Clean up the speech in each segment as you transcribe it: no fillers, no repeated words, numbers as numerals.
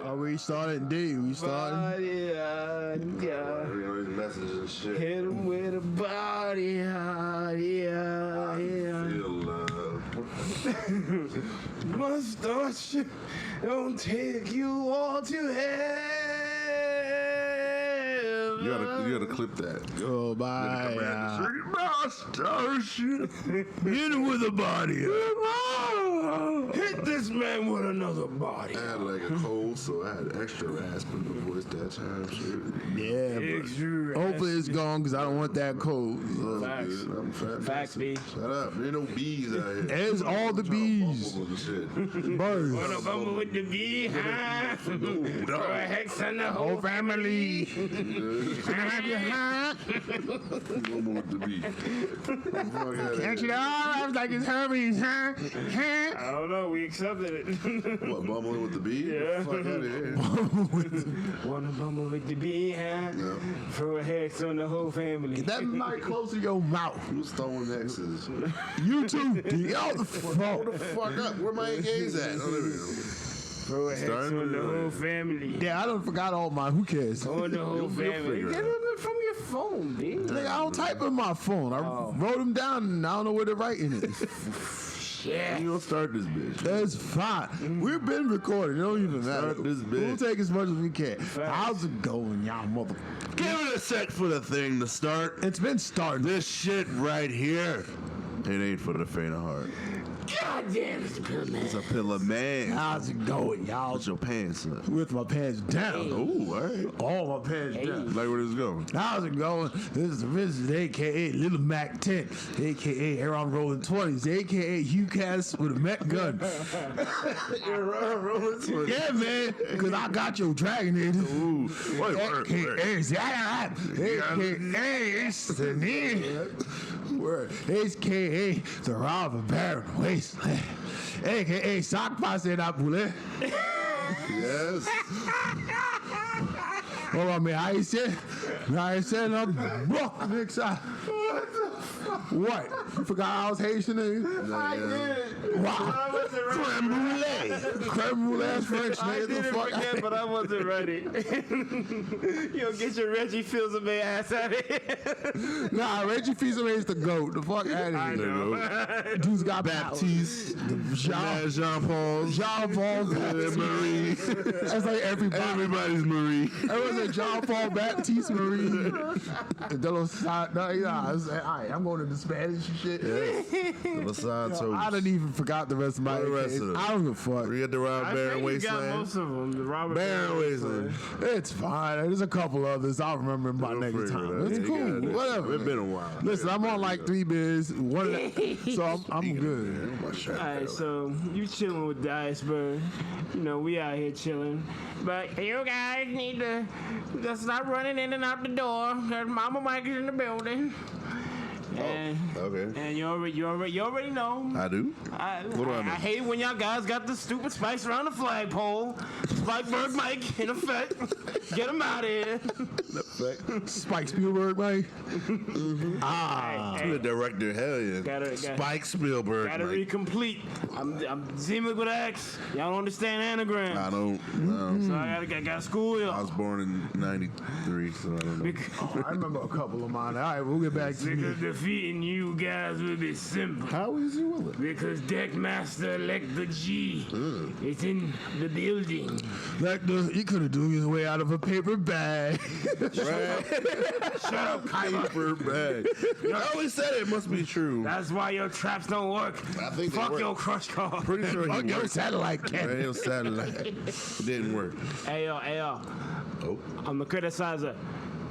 Oh, we started, D. We started. Yeah. Messages and shit. Hit him with a body. I feel love. Mustache don't take you all to hell. You gotta clip that. Oh, bye. Mustache. Hit him with a body. Hit this man with another body. I had like a cold, so I had extra rasp in the voice that time. Shit. Yeah, but hopefully it's gone because I don't want that cold. Facts. I'm fat. Facts, B. Shut up. There ain't no bees out here. There's all the bees. Bumble and shit. Birds. Wanna bumble with the bee, huh? Throw a hex on the whole family. Bumble with the bee. Actually, I was like it's Hermes, huh? I don't know, we accepted it. What, bumbling with the bee? Yeah. Fuck out of here. Wanna bumble with the bee, huh? Yeah. Throw a hex on the whole family. Get that mic close to your mouth. Who's throwing X's? You too, D. Out the phone. The fuck up. Where my gays at? Throw a hex Starting on the with whole family. Yeah, I done forgot all mine. Who cares? On the whole You'll family. figure it Get out. it from your phone, B. Nigga, I don't type in my phone. I wrote them down and I don't know where to write in it. Yeah. You gonna start this bitch. That's fine. We've been recording. It don't even matter. Start this We'll bitch. take as much as we can. How's it going, y'all mother? Give it a sec for the thing to start. It's been starting. This shit right here. It ain't for the faint of heart. God damn, it's a pill, man. It's a DaPillaManz. How's it going, y'all? Put your pants up. With my pants down. Ooh, alright. All my pants down. Like where this going? How's it going? This is Rhy'zrd, a.k.a. Little Mac 10, a.k.a. Here I'm Rolling 20s, a.k.a. Hugh Cass with a Mac gun. Yeah, man, because I got your dragon in. Ooh. Wait. A.k.a. A.k.a. the robber baron wasteland. A.k.a. sock passe da poulet. Yes. Hold on, man. I said no book next time. What? You forgot I was Haitian? I did. Wow. Creme brulee. Creme brulee is French, I nigga. didn't forget, but I wasn't ready. Yo, get your Reggie Fils-Aimé ass out of here. Nah, Reggie Fils-Aimé is the GOAT. The fuck out of here. know. Dude's got Baptiste. Jean-Paul. Marie. That's like everybody. Everybody's Marie. It was a Jean-Paul Baptiste Marie. Alright, I'm going to the Spanish and shit. I didn't even forgot the rest of my the rest of them. I don't give a fuck. We got the Rob I Baron think you got Wasteland. most of them. The Robert Baron Wasteland. It's fine. There's a couple others. I'll remember them by We'll next figure time. it out. It's You cool. got it. Whatever. It's been a while. Listen, I'm on like 3 beers. One of that, so I'm good. Alright, so you chilling with the Iceberg. You know, we out here chilling. But you guys need to just stop running in and out the door. Cause Mama Mike is in the building. And, Okay. and you already know. I do. I do I mean? hate when y'all guys got the stupid spikes around the flagpole. Spikeberg Mike, in effect. Get him out of here. Spike Spielberg, Mike. Hey, The director, hell yeah. Gotta- Spike Spielberg. Gotta Mike. read complete. I'm Zemek with X. Y'all don't understand anagrams. I don't. So I gotta school I y'all. was born in '93, so I don't know. I remember a couple of mine. All right, we'll get back to Because you. defeating you guys will be simple. How easy will it? Because Deckmaster Elect the G is in the building. Like you could have done his way out of a paper bag. Shut up, Kyler. Paper bag. I always said it must be true. That's why your traps don't work. I think they Fuck work. your crush card. Pretty sure Fuck he your worked. satellite cat. Radio satellite. It didn't work. Hey yo, Oh. I'm the criticizer.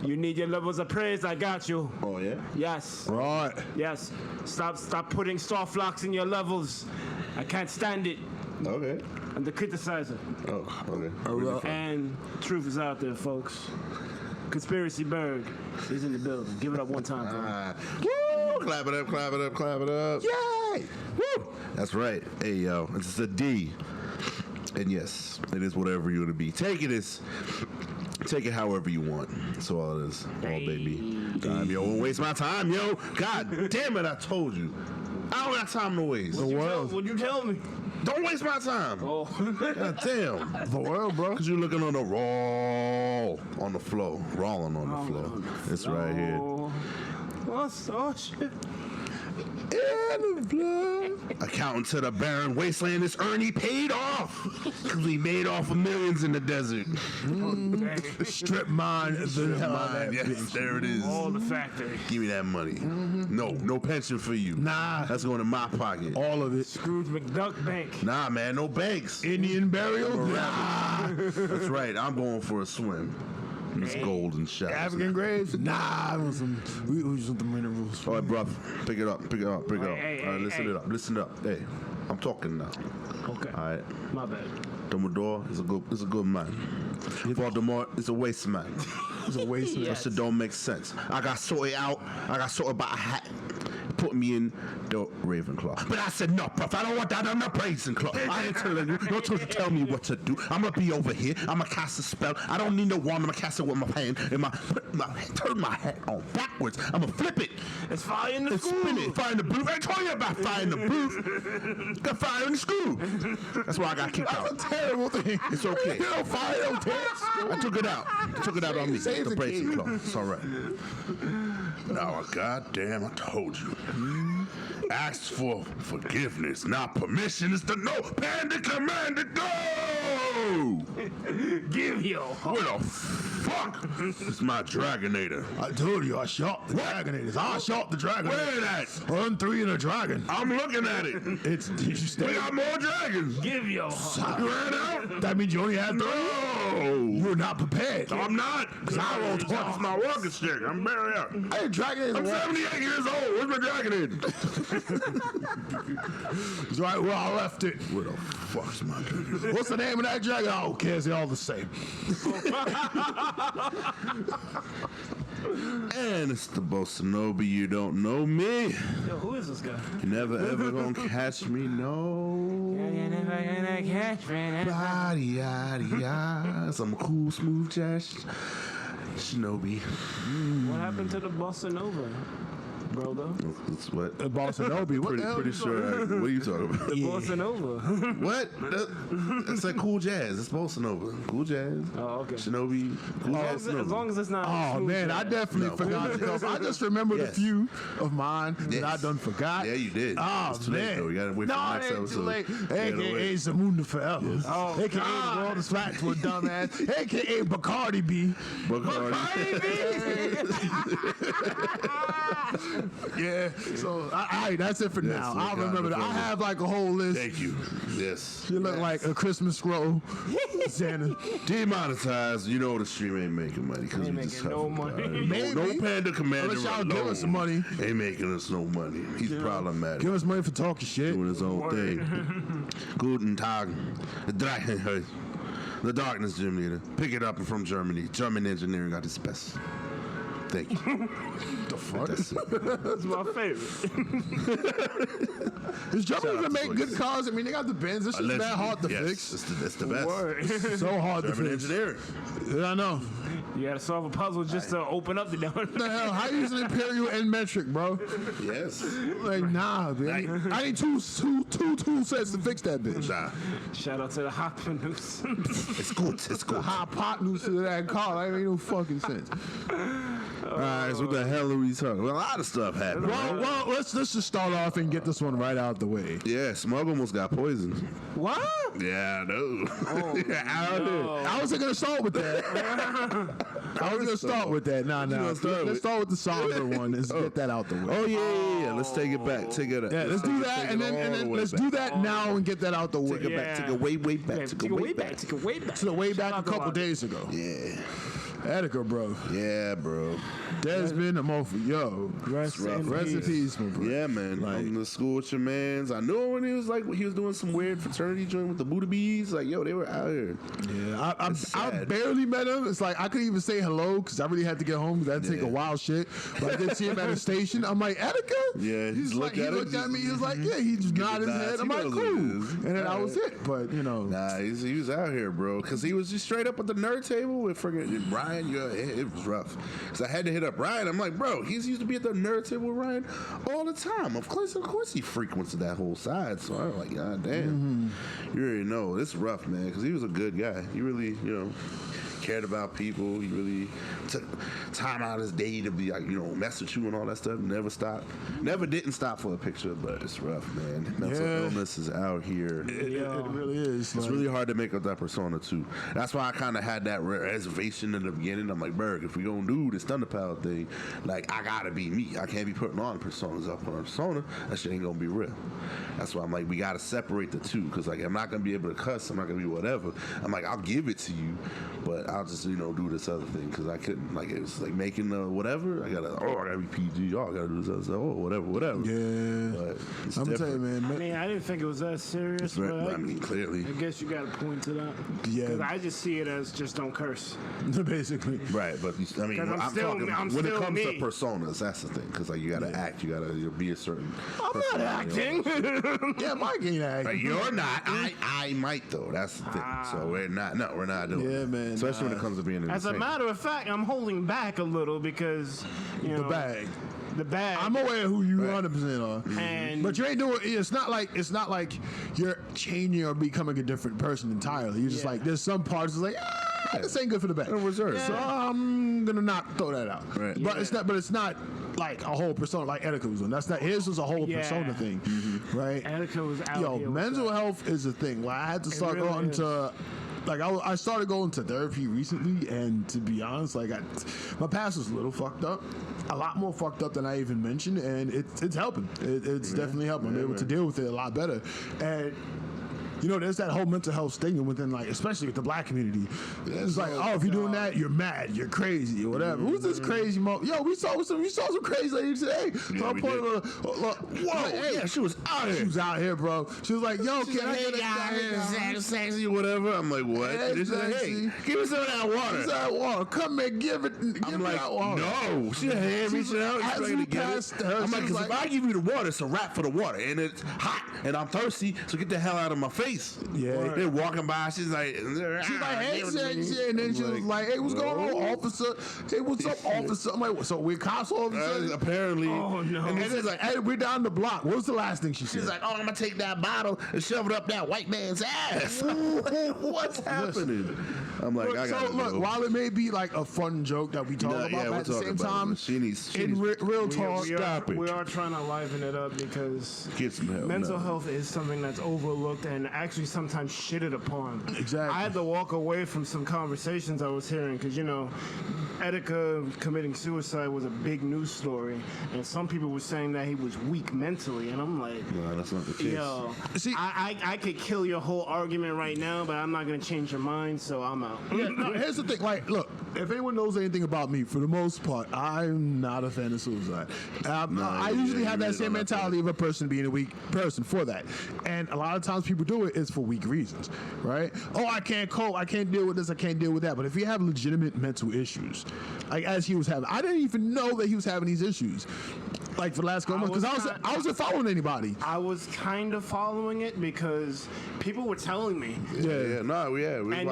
You need your levels of praise, I got you. Oh yeah. Yes. Right. Yes. Stop putting soft locks in your levels. I can't stand it. Okay. I'm the criticizer. Oh. Okay. And truth is out there, folks. Conspiracy Berg is in the building. Give it up one time, bro. Woo! Clap it up, clap it up, clap it up. Yay! Woo! That's right. Hey, yo. It's a D. And yes, it is whatever you want to be. Take it however you want. That's all it is. Oh, baby. Yo, won't waste my time, yo. God damn it, I told you. I don't got time to waste. What'd you tell me? Don't waste my time. Oh. God damn. For real, bro. Because you're looking on the raw on the floor. Rolling on the floor. It's right here. Oh, shit. Accountant to the barren wasteland, this Ernie paid off. Because we made off of millions in the desert. Strip mine the hell out of that Yes, bitch. there it is. All the factory. Give me that money. No pension for you. Nah. That's going in my pocket. All of it. Scrooge McDuck Bank. Nah, man, no banks. Indian burial? Nah. That's right. I'm going for a swim. It's golden showers. African graves? Nah. I want some, we just want the minerals. All right, bro. Pick it up. Hey, All right, listen hey. it up. Listen up. Hey, I'm talking now. Okay. All right. My bad. Dumbledore is a good man. Voldemort is a waste man. It's a waste of Yeah. That shit don't make sense. I got sorted out. I got sorted by a hat. Put me in the Ravenclaw. But I said, no, bruv, I don't want that. I'm not Ravenclaw. I ain't telling you. Don't try to tell me what to do. I'm going to be over here. I'm going to cast a spell. I don't need no wand. I'm going to cast it with my hand. And turn my hat on backwards. I'm going to flip it. It's fire in the And spin it. Fire in the booth. I told you about fire in the booth. Got fire in the school. That's why I got kicked out. That's a terrible thing. It's okay. You don't fire no tits. I took it out. I took it out on me. Save The the bracing kid. claw. It's all right. Now, goddamn, I told you. Ask for forgiveness, not permission. It's the no panda command to go. Give yo. What the fuck? It's my Dragonator. I told you I shot the Dragonators. I shot the Dragon. Where that? On 3 in a dragon. I'm looking at it. It's did you We stay? got more dragons. Give yo. You ran out? That means you only had 3. No. You're not prepared. I'm not. Because I rolled twice my walking stick. I'm barely out. Hey, Dragon I'm is 78 years old. Where's my Dragonator? It's right where I left it. Where the fuck's my Dragonator? What's the name of that dragon? Oh, who cares? They're all the same. And it's the Bossanobi. You don't know me. Yo, who is this guy? You never ever gonna catch me, no. You're never gonna catch me. Yada yada yada. Some cool smooth jazz. Shinobi. What happened to the Bossa Nova, bro? Though That's what. Bossa Nobi. What the hell? Pretty sure. What are you talking about? the Bossa Nova. What? That's like cool jazz. It's Bossa Nova. Cool jazz. Oh, okay. Shinobi. Cool jazz. As long as it's not. Oh smooth man, jazz. I definitely No. forgot because I just remembered Yes. a few of mine that Yes. I done forgot. Yeah, you did. Oh It's too late, man, though. You gotta wait for no, the next it ain't episode. too late. You gotta AKA wait. Zamunda Forever. Oh, AKA God. the world is flat to a dumbass. AKA Bacardi B. Yeah. So all right, that's it for now. we I'll got remember the that. I photo. have like a whole list. Thank you. Yes. You look like a Christmas scroll, Santa. Demonetized. You know the stream ain't making money because Ain't we just making no tough about money. it. Maybe. No Panda Commander Unless y'all alone give us some money. Ain't making us no money. He's problematic. Give us money for talking shit. Doing his own thing. Guten Tag. The darkness gym leader. Pick it up from Germany. German engineering got its best. Thank you. The fuck? That's it. That's my favorite. Is Germany Shout out gonna to make Blaz. good cars? I mean, they got the Benz. This is that hard to Yes, fix. It's the best. Word. So hard to German fix. engineering. Yeah, I know. You gotta solve a puzzle just to open up the door. What the hell? How you use an imperial and metric, bro? Yes. Like, nah, man. I need two tool sets to fix that bitch. Nah. Shout out to the Hopkins. It's good. It's good. Hypotenuse to that car. That ain't no fucking sense. All right, so what the hell are we talking? Well, a lot of stuff happened. Well, let's just start off and get this one right out the way. Yeah, Smug almost got poisoned. What? Yeah, I know. I wasn't gonna start with that. I was gonna start with that. Nah. gonna start Let's with? start with the somber one. Let's get that out the way. Oh yeah. Let's take it back. Take it up. Yeah, let's do that, and then let's do that now and get that out the way. Take it back. Take it way back. Yeah, Take it way back. Take it way back. To the way back Shout a out to couple our- days ago. Yeah. Etika, bro. Yeah, bro. There's been a motherfucker. Yo, rest rough. in peace, my bro. Yeah, man. Like- I'm the school with your mans. I knew him when he was doing some weird fraternity joint with the Buddha bees. Like, yo, they were out here. Yeah, I sad. barely met him. It's like I couldn't even say hello because I really had to get home because I had to take a Yeah. wild shit. But I did see him at the station. I'm like, Etika? Yeah, He's he like, looked he at it, looked at me. He was like, just- yeah. He just nodded his nods. head. I'm He like, knows what it cool. is. And then that was it. But you know, Nah, he was out here, bro. Because he was just straight up at the nerd table with friggin' Brian Ryan, it was rough. Because I had to hit up Ryan. I'm like, bro, he's used to be at the nerd table with Ryan all the time. Of course he frequents that whole side. So I was like, God damn. You already know. It's rough, man, because he was a good guy. He really, cared about people. He really took time out of his day to be like, mess with you and all that stuff. Never stopped. Never didn't stop for a picture, but it's rough, man. Mental illness is out here. It really is. It's really hard to make up that persona too. That's why I kind of had that reservation in the beginning. I'm like, Berg, if we gonna do this Thunderpower thing, like I gotta be me. I can't be putting on personas up on a persona. That shit ain't gonna be real. That's why I'm like, we gotta separate the two, because like I'm not gonna be able to cuss. I'm not gonna be whatever. I'm like, I'll give it to you, but I'll just do this other thing, because I couldn't, like, it was like making whatever. I gotta be PG. I gotta do this other stuff. Whatever. Yeah. But it's I'm gonna tell you, different. man. I mean, I didn't think it was that serious, but I mean, clearly. I guess you got to point to that. Yeah. Because I just see it as just don't curse. Basically. Right, but I mean, I'm talking I'm when it still comes me. to personas. That's the thing, because like you gotta act, you gotta be a certain. I'm not acting. Yeah, Mike ain't acting. You're not. I might though. That's the thing. So we're not. No, we're not doing. Yeah, that. man, Especially when it comes to being in As the a same. matter of fact, I'm holding back a little because The bag. The bag. I'm aware of who you 100% are. And But you ain't doing. It's not like you're changing or becoming a different person entirely. You're just like, there's some parts that's like, this ain't good for the back. Reserved. So I'm gonna not throw that out. Right. But it's not like a whole persona like Etika was on. That's not his was a whole persona thing, right? Etika was out Yo, here with mental that. health is a thing. Like I had to start really going is. to. Like I started going to therapy recently, and to be honest, like my past was a little fucked up, a lot more fucked up than I even mentioned, and it's helping. It's definitely helping. I'm able to deal with it a lot better, and. There's that whole mental health stigma within, like, especially with the black community. It's like, oh, if you're doing that, you're mad, you're crazy, or whatever. Who's this crazy Yo, we saw some crazy lady today. So I pointed whoa, Yeah, she was out here. She was out here, bro. She was like, yo, can I get a guy? Sexy, whatever. I'm like, what? Hey, She's like, hey, give me some of that water. Give me that water. Come and give I'm me like, that water. no. She had her hand reaching out. She's as trying we to get passed it. her, I'm she like, was because if I give you the water, it's a wrap for the water, and it's hot, and I'm thirsty, so get the hell out of my face. Yeah. They're walking by. She's like, She's like, hey, sexy, and then she was like, hey, what's going on, officer? Hey, what's up, officer? I'm like, so we're cops, officer? apparently. Oh, no. And then she's like, hey, we're down the block. What was the last thing she said? She's like, oh, I'm gonna take that bottle and shove it up that white man's ass. What's happening? I'm like, I gotta look, go. while it may be like a fun joke that we talk No, about, yeah, but we're at the talking same about it, time, but she needs real talk, Stop it. We are trying to liven it up because Get some help. mental now. health is something that's overlooked and actually sometimes shitted upon. Exactly. I had to walk away from some conversations I was hearing because, Etika committing suicide was a big news story, and some people were saying that he was weak mentally, and I'm like, No, that's not the case. yo, See- I could kill your whole argument right now, but I'm not going to change your mind, so I'm out. Yeah, no, here's the thing. Like, look, if anyone knows anything about me, for the most part, I'm not a fan of suicide. I usually have that really same don't have mentality of a person being a weak person for that. And a lot of times people do it is for weak reasons, right? Oh, I can't cope. I can't deal with this. I can't deal with that. But if you have legitimate mental issues, like as he was having, I didn't even know that he was having these issues. Like for the last couple months, because I wasn't following anybody. I was kind of following it because people were telling me. We And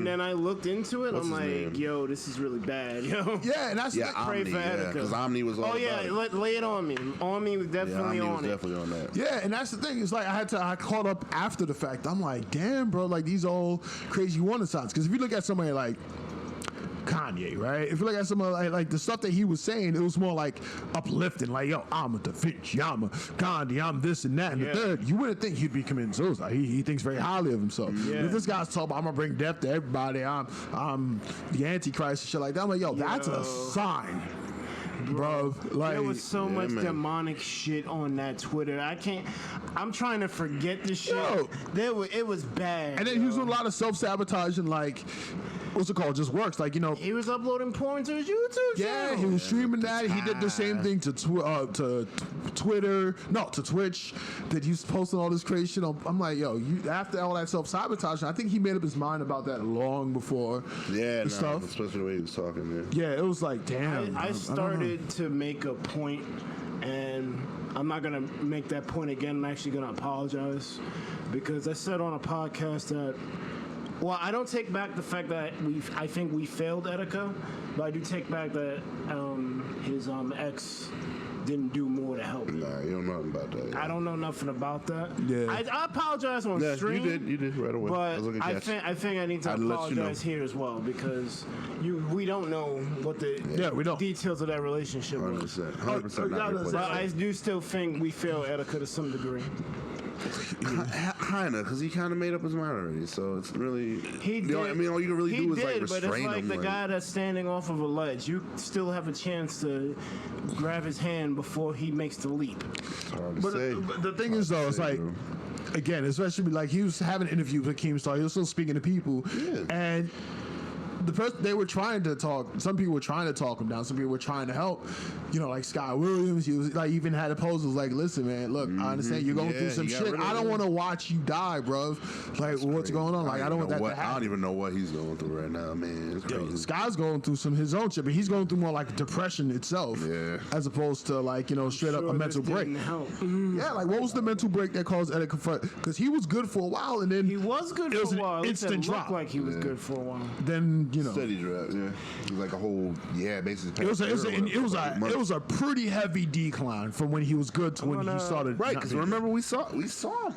then I looked into it. what's I'm his like, name? yo, this is really bad, yo. Yeah, and that's Yeah, Pray Omni, for Etika. because Omni was all Oh yeah, about it. lay it on me. On me was definitely Omni on was it. definitely on that. Yeah, and that's the thing. It's like I caught up after the fact. I'm like, damn, bro, like these all crazy warning signs. Because if you look at somebody like Kanye, right? If you look at some of like the stuff that he was saying, it was more like uplifting, like, yo, I'm a Da Vinci, I'm a Gandhi, I'm this and that and the third. You wouldn't think he'd be committing suicide. He thinks very highly of himself. Yeah. If this guy's talking about I'm gonna bring death to everybody, I'm the Antichrist and shit like that, I'm like, yo, that's a sign. Bro, like There was so much man. demonic shit on that Twitter. I'm trying to forget the shit. Yo. It was bad. and then he was doing a lot of self-sabotage and like what's it called? Just works. Like, he was uploading porn to his YouTube yeah, channel. he was streaming that. He did the same thing to Twitter, to Twitch. That he was posting all this crazy shit. I'm like, yo, after all that self-sabotage, I think he made up his mind about that long before the stuff. Especially the way he was talking there. Yeah, it was like, damn. I started to make a point, and I'm not gonna make that point again. I'm actually gonna apologize because I said on a podcast that Well, I don't take back the fact that I think we failed Etika, but I do take back that his ex didn't do more to help him. Nah, you don't know nothing about that. Yeah. I don't know nothing about that. Yeah. I apologize on stream. You did right away. But I think I need to apologize here as well because we don't know what the we don't. details of that relationship was. 100% not. But I do still think we failed Etika to some degree. Kinda, because he kind of made up his mind already. So it's really He did. I mean, all you can really do is like restrain him. But it's like the guy that's standing off of a ledge. You still have a chance to grab his hand before he makes the leap. But the thing is, though, it's like, again, especially like he was having an interview with Keemstar, he was still speaking to people, and the person they were trying to talk. Some people were trying to talk him down. Some people were trying to help. You know, like Scott Williams. He was like even had a post was like, "Listen, man, look, I understand you're going through some shit. I don't want to watch you die, bro. Like, what's going on? Like, I don't want that to happen. I don't even know what he's going through right now, man. It's crazy. Scott's going through some his own shit, but he's going through more like depression itself, as opposed to like straight up a mental break. Yeah, like what was the mental break that caused Etika? Because he was good for a while, and then he was good for a while. Instant drop. Like he was good for a while. Then steady drop. Yeah, it was like a whole basically. It was a pretty heavy decline from when he was good to when he started. Right, because remember we saw him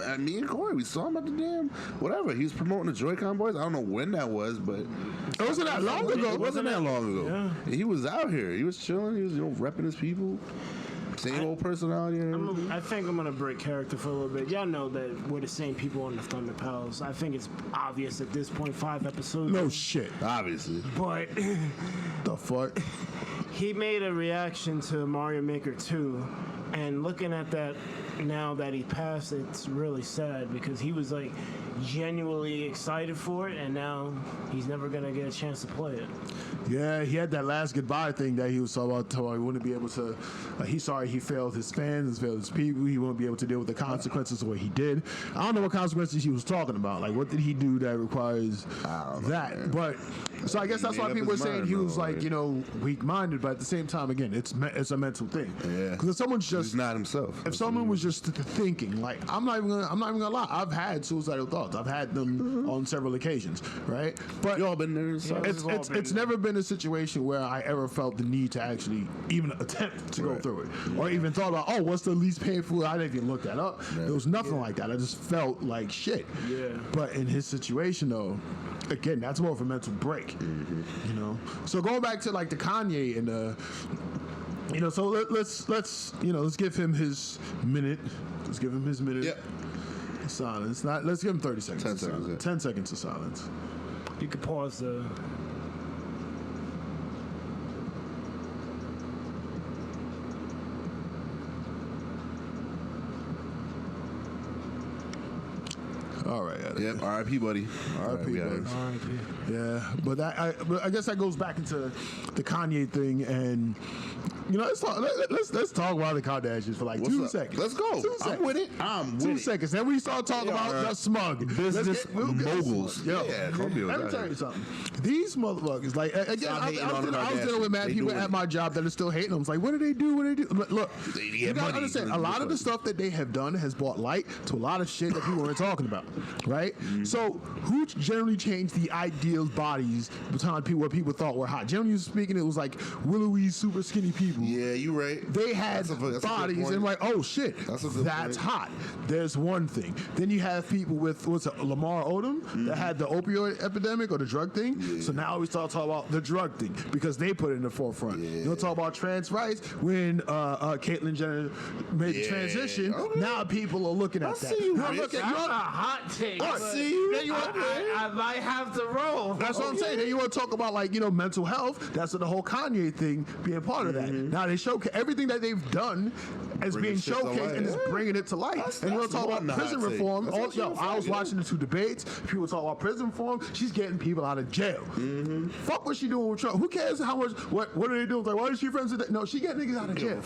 at me and Corey. We saw him at the damn whatever. He was promoting the Joy-Con Boys. I don't know when that was, but it wasn't that long ago. It wasn't that long ago. Yeah. He was out here. He was chilling. He was repping his people. Same old personality. I think I'm gonna break character for a little bit. Y'all know that we're the same people on the Thunder Pals. I think it's obvious at this point. 5 episodes. No shit. Obviously. But the fuck. He made a reaction to Mario Maker 2, and looking at that now that he passed, it's really sad because he was like genuinely excited for it, and now he's never gonna get a chance to play it. Yeah, he had that last goodbye thing that he was talking about. He wouldn't be able to. He's sorry he failed his fans, he failed his people. He won't be able to deal with the consequences of what he did. I don't know what consequences he was talking about. Like, what did he do that requires that? Man. But so I guess that's why people were saying he was like weak-minded. But at the same time, again, it's a mental thing. Yeah, because if someone's just he's not himself. If someone was just thinking, like, I'm not even gonna lie, I've had suicidal thoughts. I've had them on several occasions, right? But you all been there. It's never been a situation where I ever felt the need to actually even attempt to go through it, or even thought about, what's the least painful. I didn't even look that up. There was nothing like that. I just felt like shit. Yeah. But in his situation, though, again, that's more of a mental break. So going back to like the Kanye and so let's give him his minute. Let's give him his minute. Yep. Silence. Let's give him 30 seconds. 10 seconds. Yeah. 10 seconds of silence. You could pause the. All right. Yep. R.I.P. buddy. R.I.P. buddy. R.I.P. Yeah, but I guess that goes back into the Kanye thing, and let's talk about the Kardashians for like 2 seconds. Let's go. 2 seconds. I'm with it. I'm with 2 it. seconds. Then we start talking about the Smug business moguls. Let me tell you something. These motherfuckers, like again, I was dealing with mad people at my job that are still hating them. It's like, what do they do? What do they do? Look, you gotta understand. A lot of the stuff that they have done has brought light to a lot of shit that people weren't talking about, right? So, who generally changed the ideal bodies between people where people thought were hot? Generally speaking, it was like willowy, super skinny people. Yeah, you right. They had bodies and like, oh shit, that's hot. There's one thing. Then you have people with Lamar Odom that had the opioid epidemic or the drug thing. Yeah. So now we start talking about the drug thing because they put it in the forefront. Yeah. You don't talk about trans rights when Caitlyn Jenner made the transition. Okay. Now people are looking at that. That's a hot take. I see you. I might have to roll. That's what I'm saying. Then you want to talk about like mental health. That's the whole Kanye thing being part of that. Now they show everything that they've done as being showcased and is bringing it to life. And you want to talk about prison reform. I was watching the 2 debates. People talk about prison reform. She's getting people out of jail. Fuck what she doing with Trump. Who cares how much? What are they doing? Like, why is she friends with that? No, she getting niggas out of jail.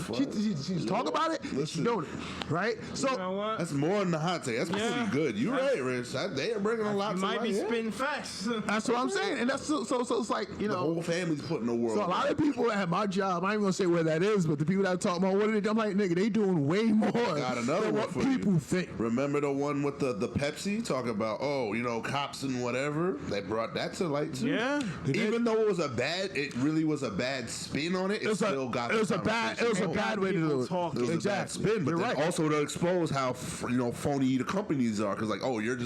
She's talking about it. And she's doing it, right? So you know what? That's more than the hot take. That's pretty good. You're right, Rich. They are bringing a lot. You might be spitting facts. That's what I'm saying. And that's so it's like the whole family's putting the world. So a lot of people at my job, I ain't gonna say say where that is, but the people that talk about what are they, I'm like, nigga, they doing way more Got another than one what for people you. think. Remember the one with the Pepsi? Talk about, cops and whatever. They brought that to light too. Yeah. Even though it really was a bad spin on it. It still got. It was a bad way to do it. It was a bad spin, but You're then right. also to expose how phony the companies are, because you're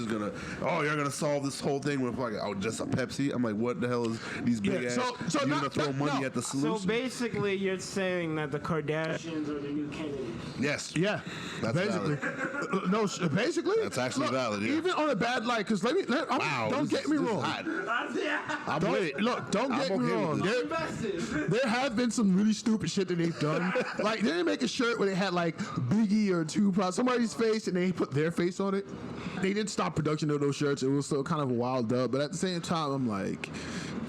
gonna solve this whole thing with just a Pepsi. I'm like, what the hell is these big ass? so you're not- gonna throw money at the solution. So basically, you're saying that the Kardashians are the new Kennedys. Yes. Yeah, That's basically. valid. Basically. That's actually valid, yeah. Even on a bad light, because don't get me wrong. I'm with it. Look, don't get I'm me okay wrong. with There have been some really stupid shit that they've done. Like, they didn't make a shirt where they had like Biggie or Tupac, somebody's face, and they put their face on it. They didn't stop production of those shirts. It was still kind of a wild dub, but at the same time, I'm like,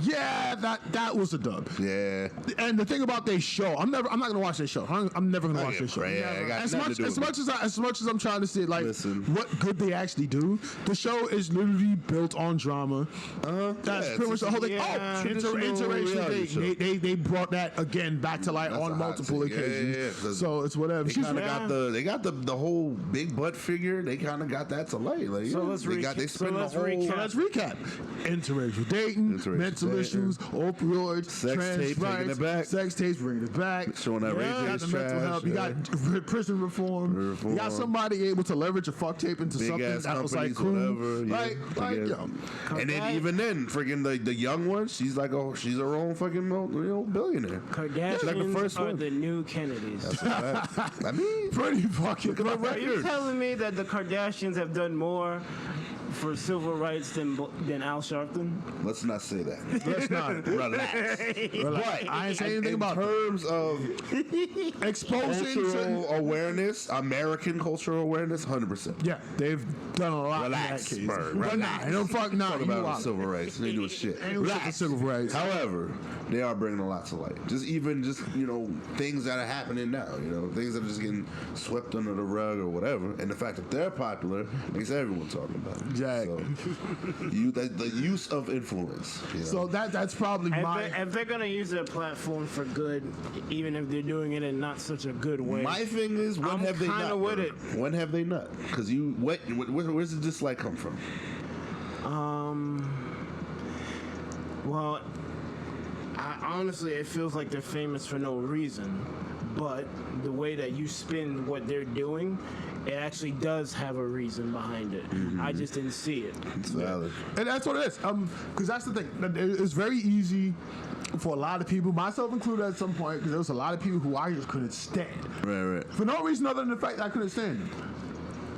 yeah, that was a dub. Yeah. And the thing about their show, I'm not gonna watch their show. I'm never gonna watch their show. Yeah, I got As nothing to do with it. as much as I'm trying to see Listen. what good they actually do, the show is literally built on drama. That's yeah, pretty much the whole thing. yeah, Interracial reality show. dating. They brought that again back to light That's a on hot multiple take. Yeah, occasions. yeah. So it's whatever. They kind of got the whole big butt figure. They kind of got that to light. Like, So let's recap. Let's recap. Interracial dating, mental dating. issues, opioids, Sex trans tape, taking rights, it back. sex tapes, bringing it back. Showing that You race got is the mental trash, health. You got prison reform. You got somebody able to leverage a fuck tape into Big something ass that was like companies, cool. whatever. Like, Yeah. yo. And then even then, freaking the young one, she's like, she's her own fucking billionaire. Kardashians She's like the first are one. the new Kennedys. I mean, Pretty fucking look at my Are you record. telling me that the Kardashians have done more for civil rights than Al Sharpton? Let's not say that. Let's not. Relax. But I ain't saying anything about in terms of exposing certain. cultural awareness, American cultural awareness, 100%. Yeah, they've done a lot Relax, in that case. Bird, But relax. nah, don't fuck nah. Talk You about wild. civil rights. They doing shit. Ain't no shit to civil rights. However, they are bringing a lot to light. Just things that are happening now. Things that are just getting swept under the rug or whatever. And the fact that they're popular makes everyone talking about it. Exactly. So, the use of influence. So that's probably If they're gonna use their platform for good, even if they're doing it in not such a good way, My thing is, when I'm have they kinda not? with Bird? it. When have they not? Because where's the dislike come from? well, honestly, it feels like they're famous for no reason. But the way that you spin what they're doing, it actually does have a reason behind it. I just didn't see it. It's valid. And that's what it is. Because that's the thing. It's very easy for a lot of people, myself included at some point, because there was a lot of people who I just couldn't stand. Right. For no reason other than the fact that I couldn't stand them.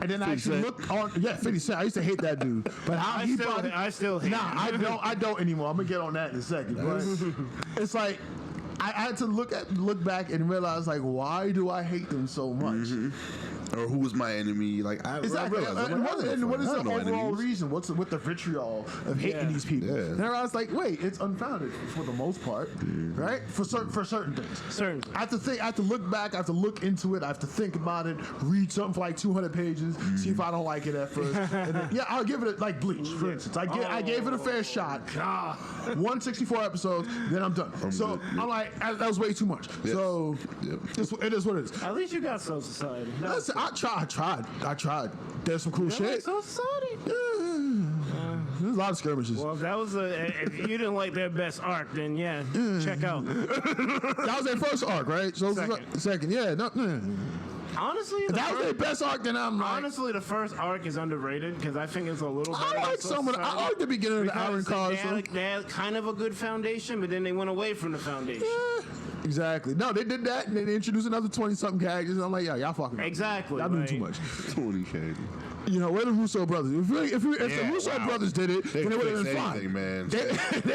And then I actually 50 looked on, 50 Cent. I used to hate that dude. But how I he still- brought it. I still hate Nah, I don't anymore. I'm going to get on that in a second. But it's like, I had to look back and realize, like, why do I hate them so much? Or who was my enemy? Like I Exactly. realized, I'm And like, what is I the don't know overall enemies. reason? What's with the vitriol of hating these people? Yeah. And I was like, wait, it's unfounded for the most part, right? For certain things. Certain. I have to look back. I have to look into it. I have to think about it. Read something for like 200 pages. See if I don't like it at first. And then, I'll give it like Bleach, for instance. I gave it a fair shot. 164 episodes. Then I'm done. I'm like, that was way too much. Yes. So it is what it is. At least you got Soul Society. Listen, I tried. There's some cool shit. Soul Society? There's a lot of skirmishes. Well, if that was if you didn't like their best arc, then check out. That was their first arc, right? So second, yeah. Honestly, If that was their best arc, then I'm like, honestly, the first arc is underrated because I think it's a little better. I like than Soul some of the. I Society. like the beginning of the Because Iron Cars. they had kind of a good foundation, but then they went away from the foundation. Exactly. No, they did that, and then they introduced another 20-something characters. And I'm like, y'all fucking up. Exactly, Y'all doing right. too much. 20K. Where the Russo brothers? If the Yeah, Russo wow. brothers did it, then it would have been fine. Anything, man. They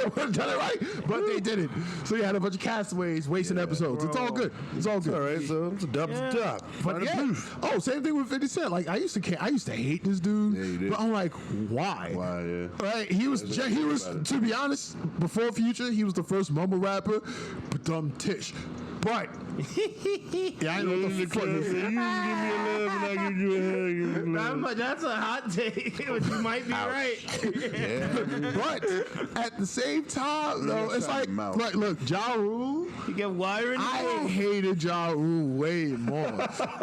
would have done it right, but they didn't. So you had a bunch of castaways wasting episodes. It's all good. It's all good. All right, so it's a dub. Yeah. But same thing with 50 Cent. Like I used to hate this dude. Yeah, you did. But I'm like, why? Why, yeah. Right? He was to be honest, before Future, he was the first mumble rapper, but dumb Tish. But yeah, I know what the fuck you said. That's a hot take, but you might be right. But at the same time, though, it's like look, Ja Rule. You get wire in the I mouth. hated Ja Rule way more,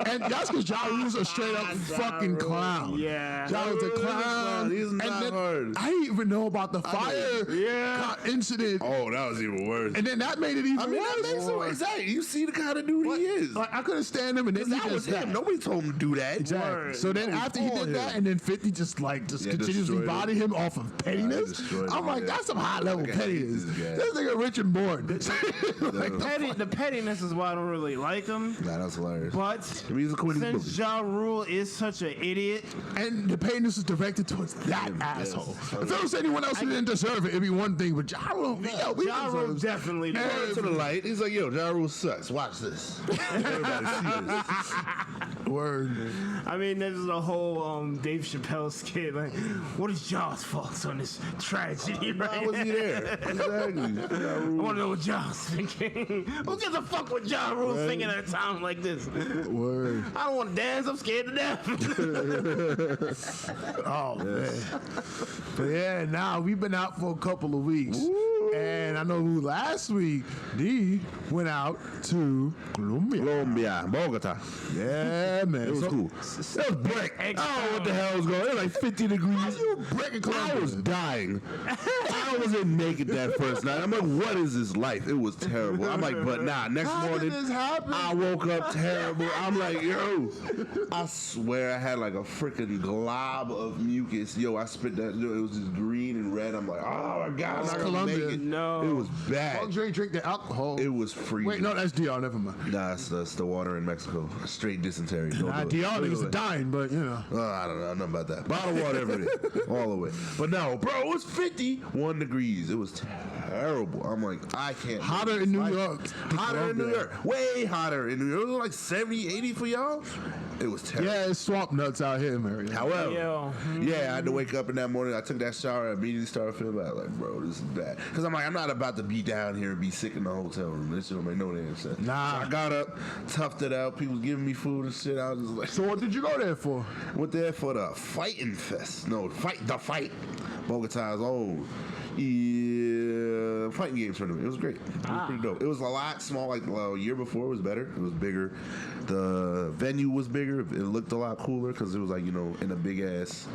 and that's because Ja Rule's a straight up fucking clown. Yeah. Ja Rule's a clown. He's And not then hard. I didn't even know about the fire incident. Oh, that was even worse. And then that made it even I mean, that makes worse. it exactly. You see the kind of dude he is. Like I couldn't stand him, and then he That was just him. Nobody told him to do that. Exactly. Word. So then after he did that, and then 50 just continuously destroyed body him off of pettiness. destroyed I'm him, like, yeah. that's some high level Like, I hate pettiness. this guy. This nigga Richard Bourne. The pettiness is why I don't really like him. Nah, that's hilarious. But He's a Queen since movie. Ja Rule is such an idiot, And the pettiness is directed towards that asshole. If it was anyone else who didn't deserve it, it'd be one thing. But Ja Rule, we Ja Rule deserve definitely To does. the light, he's like, yo, Ja Rule sucks. Watch this. Everybody see this. word. I mean, there's a whole Dave Chappelle skit. Like, what is Ja's faults on this tragedy Why right was he now? there? Exactly. Ja I Rule. want to know what Ja's thinking. Who gives a fuck what Ja Rule's thinking at a time like this? Word. I don't want to dance. I'm scared to death. Oh, man. But yeah, now we've been out for a couple of weeks. And I know last week, D went out to Colombia. Colombia, Bogata. Yeah, man. It was cool. It was brick. I don't know what the hell was going on. It was like 50 degrees. I was dying. I wasn't making that first night. I'm like, what is this life? It was terrible. I'm like, but nah, next How morning, did this happen? I woke up terrible. I'm like, yo, I swear I had like a freaking glob of mucus. Yo, I spit that. It was just green and red. I'm like, oh my God, I'm not gonna Colombia. make it. No. It was bad. Andre drink the alcohol. It was freezing. Wait, no, that's DR. Never mind. Nah, it's the water in Mexico. Straight dysentery. Don't Nah, do it. DR Don't niggas do are it. dying, but you know. I don't know nothing about that. Bottled water every day, all the way. But no, bro, it was 51 degrees. It was terrible. I'm like, I can't. Hotter in New Like, York. Hotter in New York. Way hotter in New York. It was like 70, 80 for y'all. It was terrible. Yeah, it's swamp nuts out here, Mary. However, Yo. yeah, I had to wake up in that morning. I took that shower. I immediately started feeling bad. Like, bro, this is bad. Because I'm like, I'm not about to be down here and be sick in the hotel room. This shit don't make no damn sense. Nah. So I got up, toughed it out. People was giving me food and shit. I was just like, So what did you go there for? went there for the fighting fest. No, the fight. Bogota's own. Yeah, fighting games tournament. It was great. It was pretty dope. It was a lot small. Like a year before, it was better. It was bigger. The venue was bigger. It looked a lot cooler because it was like, you know, in a big ass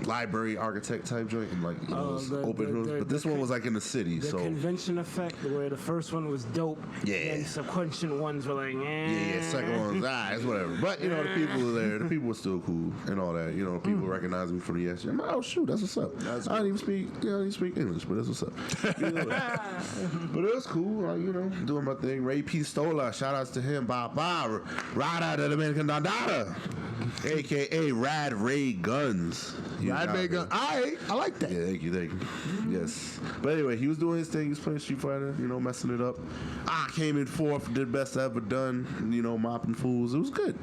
library architect type joint and like, you know, it was open rooms. But this one was like in the city. The So convention effect, where the first one was dope, Yeah. and subsequent ones were like, yeah, second one was it's whatever. But you know, the people were there. The people were still cool and all that. You know, people recognized me for the yes. I'm like, oh shoot, that's what's up. I didn't even speak English, but that's what's up. You know, but it was cool. Like, you know, doing my thing. Ray Pistola, shout outs to him. Baba, Rada the Dominican Dandada, aka Rad Ray Guns. You Rad out Ray there. Gun. I like that. Yeah, thank you. Yes. But anyway, he was doing his thing. He was playing Street Fighter, you know, messing it up. I came in fourth, did best I ever done, you know, mopping fools. It was good.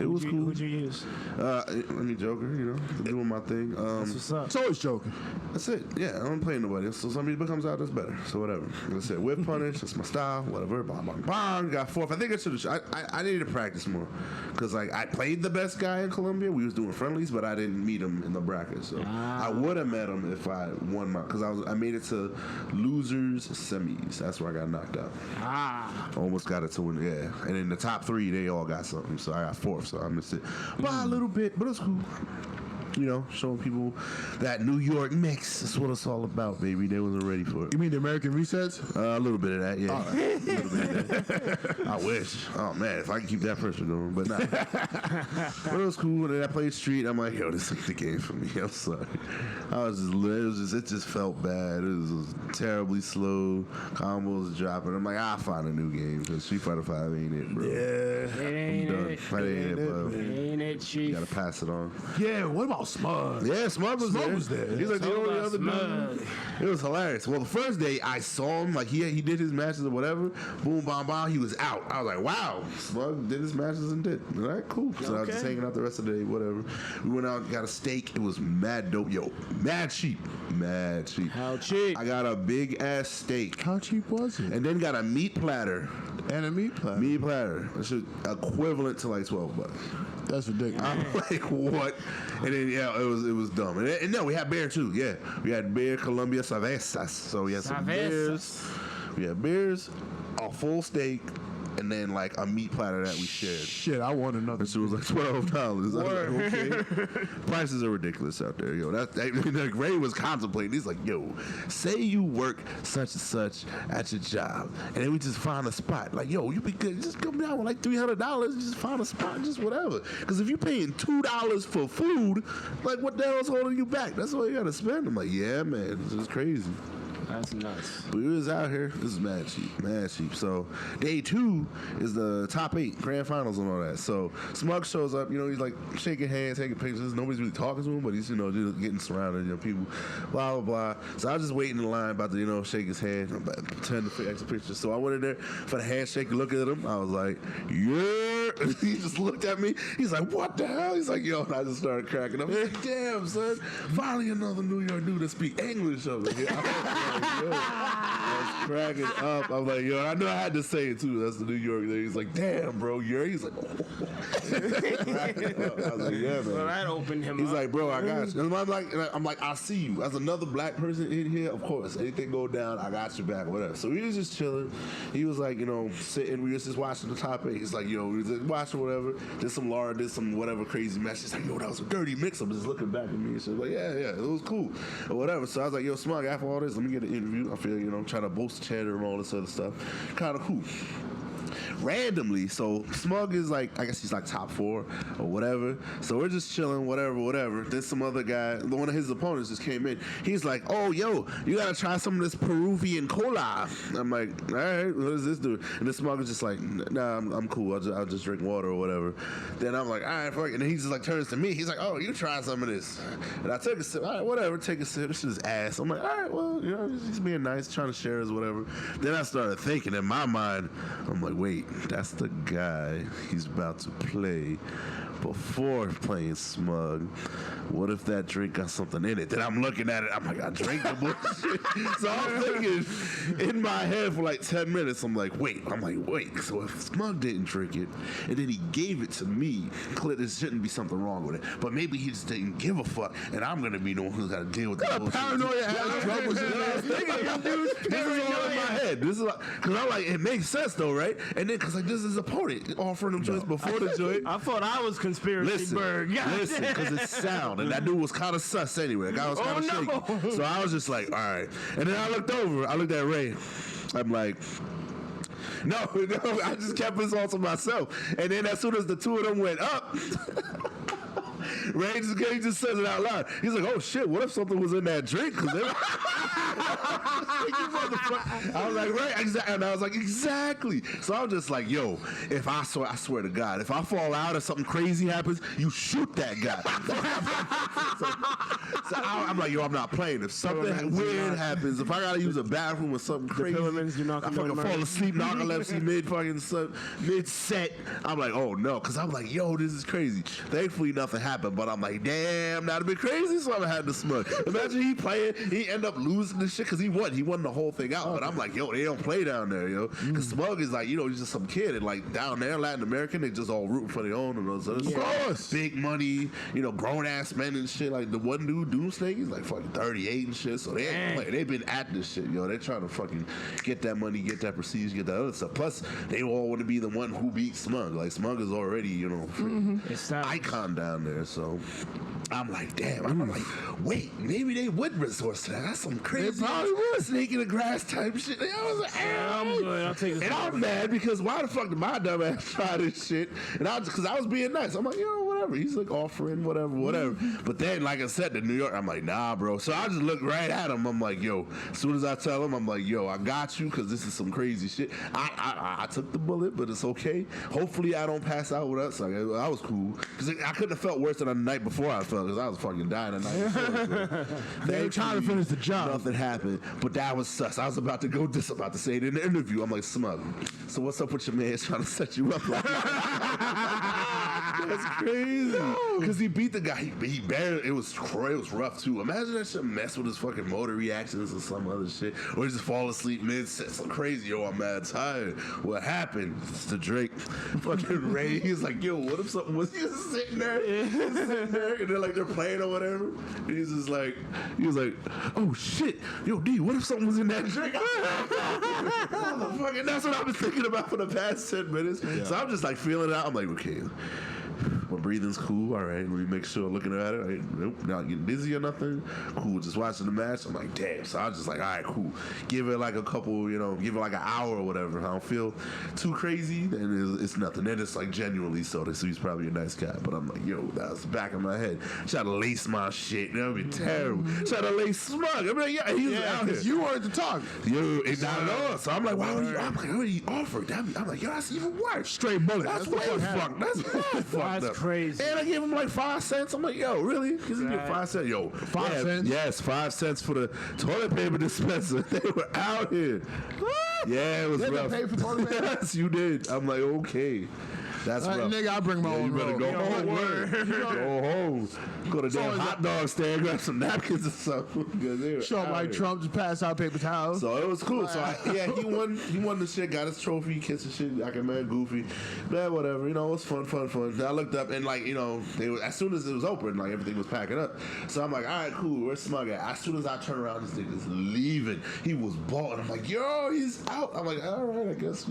It was cool. Who'd you use? I mean, Joker, you know, doing my thing. That's what's up. It's always joking. That's it. Yeah, I don't play nobody. So somebody comes out, that's better. So whatever. Like I said, whip punish, that's my style, whatever. Bang, bang, bang. Got fourth. I think I should have. I needed to practice more. Because, like, I played the best guy in Colombia. We was doing friendlies, but I didn't meet him in the bracket. So I would have met him if I won my. Because I made it to losers semis. That's where I got knocked out. Almost got it to win. Yeah. And in the top three, they all got something. So I got fourth. So I missed it by a little bit, but it's cool. You know, showing people that New York mix. That's what it's all about, baby. They wasn't ready for it. You mean the American resets? A little bit of that, yeah. A little bit of that. I wish. Oh man, if I could keep that pressure going, but nah. But it was cool. And then I played Street. I'm like, yo, this ain't the game for me. I'm sorry. It just felt bad. It was terribly slow. Combos dropping. I'm like, I'll find a new game because Street Fighter 5 ain't it, bro. Yeah. It ain't I'm done. it. That ain't it, bro. Ain't it, You Chief? gotta pass it on. Yeah, what about Smug? Yeah, Smug was there. was there. He's like the Talk only about other Smug. dude. It was hilarious. Well, the first day I saw him, like he did his matches or whatever. Boom, bam, bam. He was out. I was like, wow. Smug did his matches and did. All right, cool. So I was just Okay. hanging out the rest of the day, whatever. We went out, got a steak. It was mad dope. Yo, mad cheap. Mad cheap. How cheap? I got a big ass steak. How cheap was it? And then got a meat platter And a meat platter. Meat platter. That shit equivalent to like $12. That's ridiculous. I'm like, what? And then it was dumb. And no, we had beer too. Yeah, we had beer, Colombia cervezas. So we had some beers. We had beers, a full steak, and then like a meat platter that we shared. Shit, I want another. And so it was like $12. I was like, okay. Prices are ridiculous out there, yo. Like Ray was contemplating. He's like, yo, say you work such and such at your job, and then we just find a spot. Like, yo, you be good. Just come down with like $300. Just find a spot, just whatever. Because if you're paying $2 for food, like what the hell's holding you back? That's all you gotta spend. I'm like, yeah, man, this is crazy. That's nuts. But we was out here. This is mad cheap. So day 2 is the top 8 grand finals and all that. So Smug shows up. You know, he's like shaking hands, taking pictures. Nobody's really talking to him, but he's just getting surrounded. You know, people, blah blah blah. So I was just waiting in line, about to shake his hand, pretend to take pictures. So I went in there for the handshake, look at him. I was like, yeah. He just looked at me. He's like, what the hell? He's like, yo. And I just started cracking up. He's like, damn, son. Finally another New York dude that speak English over here. I was cracking up. I'm like, yo, I know I had to say it too. That's the New York thing. He's like, damn, bro, you're. He's like, oh. I was like, yeah, man. Well, that opened him up. He's like, bro, I got you. And I'm like, I see you. As another black person in here, of course, anything go down, I got your back, whatever. So we was just chilling. He was like, sitting. We was just watching the top 8. He's like, yo, we was just watching whatever. Did some Laura, did some whatever crazy match. He's like, yo, that was a dirty mix. I'm just looking back at me and shit. Like, yeah, it was cool or whatever. So I was like, yo, Smug, after all this, let me get an interview. I feel, trying to boast cheddar and all this other stuff. Kind of cool. Randomly, so Smug is like, I guess he's like top 4 or whatever. So we're just chilling, whatever. Then some other guy, one of his opponents just came in. He's like, oh, yo, you gotta try some of this Peruvian cola. I'm like, all right, what does this do? And then Smug is just like, nah, I'm cool. I'll just drink water or whatever. Then I'm like, all right, fuck it. And then he just like turns to me. He's like, oh, you try some of this. And I took a sip. All right, whatever, take a sip. This shit is ass. I'm like, all right, well, he's being nice, trying to share us, whatever. Then I started thinking in my mind, I'm like, wait, that's the guy he's about to play before playing Smug. What if that drink got something in it? Then I'm looking at it. I'm like, I drank the bullshit. So I'm thinking in my head for like 10 minutes. I'm like, wait. So if Smug didn't drink it and then he gave it to me, there shouldn't be something wrong with it. But maybe he just didn't give a fuck, and I'm gonna be the one who's got to deal with that bullshit. Paranoia ass drunk was This is all in my head. This is like, because I'm like, it makes sense though, right? And then because like this is his opponent offering him joints before the joint. I thought I was conspiracy bird. Listen, because it's sound, and that dude was kind of sus anyway. The guy was kind of shaky. So I was just like, all right. And then I looked at Ray. I'm like, no, I just kept this all to myself. And then as soon as the two of them went up, Ray just says it out loud. He's like, oh shit, what if something was in that drink? I was like, right, exactly. And I was like, exactly. So I was just like, yo, if I swear to God, if I fall out or something crazy happens, you shoot that guy. so I'm like, yo, I'm not playing. If something weird happens, if I gotta use a bathroom or something crazy, I fucking fall asleep, narcolepsy mid set. I'm like, oh no, because I'm like, yo, this is crazy. Thankfully, nothing happened, but I'm like, damn, that'd be crazy. So I had to Smug. Imagine he playing, he end up losing this shit because he won the whole thing out. But I'm like, yo, they don't play down there, yo. Because Smug is like, he's just some kid, and like down there, Latin American, they just all rooting for their own and those other stuff. Big money, grown ass men and shit. Like the one dude, Doomsday, he's like fucking 38 and shit. So they ain't playing. They've been at this shit, yo. They trying to fucking get that money, get that prestige, get that other stuff. Plus, they all want to be the one who beat Smug. Like Smug is already, icon down there. So I'm like, damn. I'm like, wait, maybe they would resort to that. That's some crazy. They probably would. Snake in the grass type shit. I was like, I'm good. I'll take this. And I'm mad because why the fuck did my dumb ass try this shit? And because I was being nice. I'm like, whatever. He's like offering whatever. But then, like I said, to New York, I'm like, nah, bro. So I just look right at him. I'm like, yo. As soon as I tell him, I'm like, yo, I got you because this is some crazy shit. I took the bullet, but it's okay. Hopefully, I don't pass out with us. Like, I was cool because I couldn't have felt worse than the night before I felt because I was fucking dying the night before. So. They were trying to finish the job. Nothing happened, but that was sus. I was about to say it in the interview. I'm like, Smug, so what's up with your man trying to set you up like that? That's crazy. Because he beat the guy. He barely. It was rough too. Imagine that shit mess with his fucking motor reactions or some other shit, or he just fall asleep mid set. So crazy. Yo, I'm mad tired. What happened? It's the Drake. Fucking Ray. He's like, yo, what if something was just sitting there? And they're like they're playing or whatever. And he was like, oh shit, yo D, what if something was in that drink? Motherfucker, that's what I've been thinking about for the past 10 minutes. Yeah. So I'm just like feeling it out. I'm like, okay, my breathing's cool. All right, we make sure looking at it. Right, nope, not getting dizzy or nothing. Cool, just watching the match. I'm like, damn. So I was just like, all right, cool. Give it like a couple, give it like an hour or whatever. I don't feel too crazy, then it's nothing. Then it's like genuinely so he's probably a nice guy. But I'm like, yo, that was the back of my head. Try to lace my shit. That would be terrible. Try to lace Smug. I mean, yeah, he was out here. You wanted to talk. Yo, it's not at all. So I'm like, why would he? I'm like, what he offered? I'm like, yo, that's even worse. Straight bullet. That's way fucked. That's fucked up. Crazy. And I gave him like 5 cents. I'm like, yo, really? Because he get 5 cents. Yo, 5 cents? Yes, 5 cents for the toilet paper dispenser. They were out here. Yeah, it was rough. Pay for toilet paper? Yes, you did. I'm like, okay. That's rough. Nigga, I bring my own. You better go home. Go home. Go to damn hot dog stand, grab some napkins or something. Show up like Trump, just pass out paper towels. So it was cool. So he won. He won the shit. Got his trophy. Kissed the shit. Like a man, goofy. Man, whatever. It was fun. I looked up and like they was, as soon as it was open, like everything was packing up. So I'm like, all right, cool. Where's Smug at? As soon as I turn around, this nigga's leaving. He was balling. I'm like, yo, he's out. I'm like, all right, I guess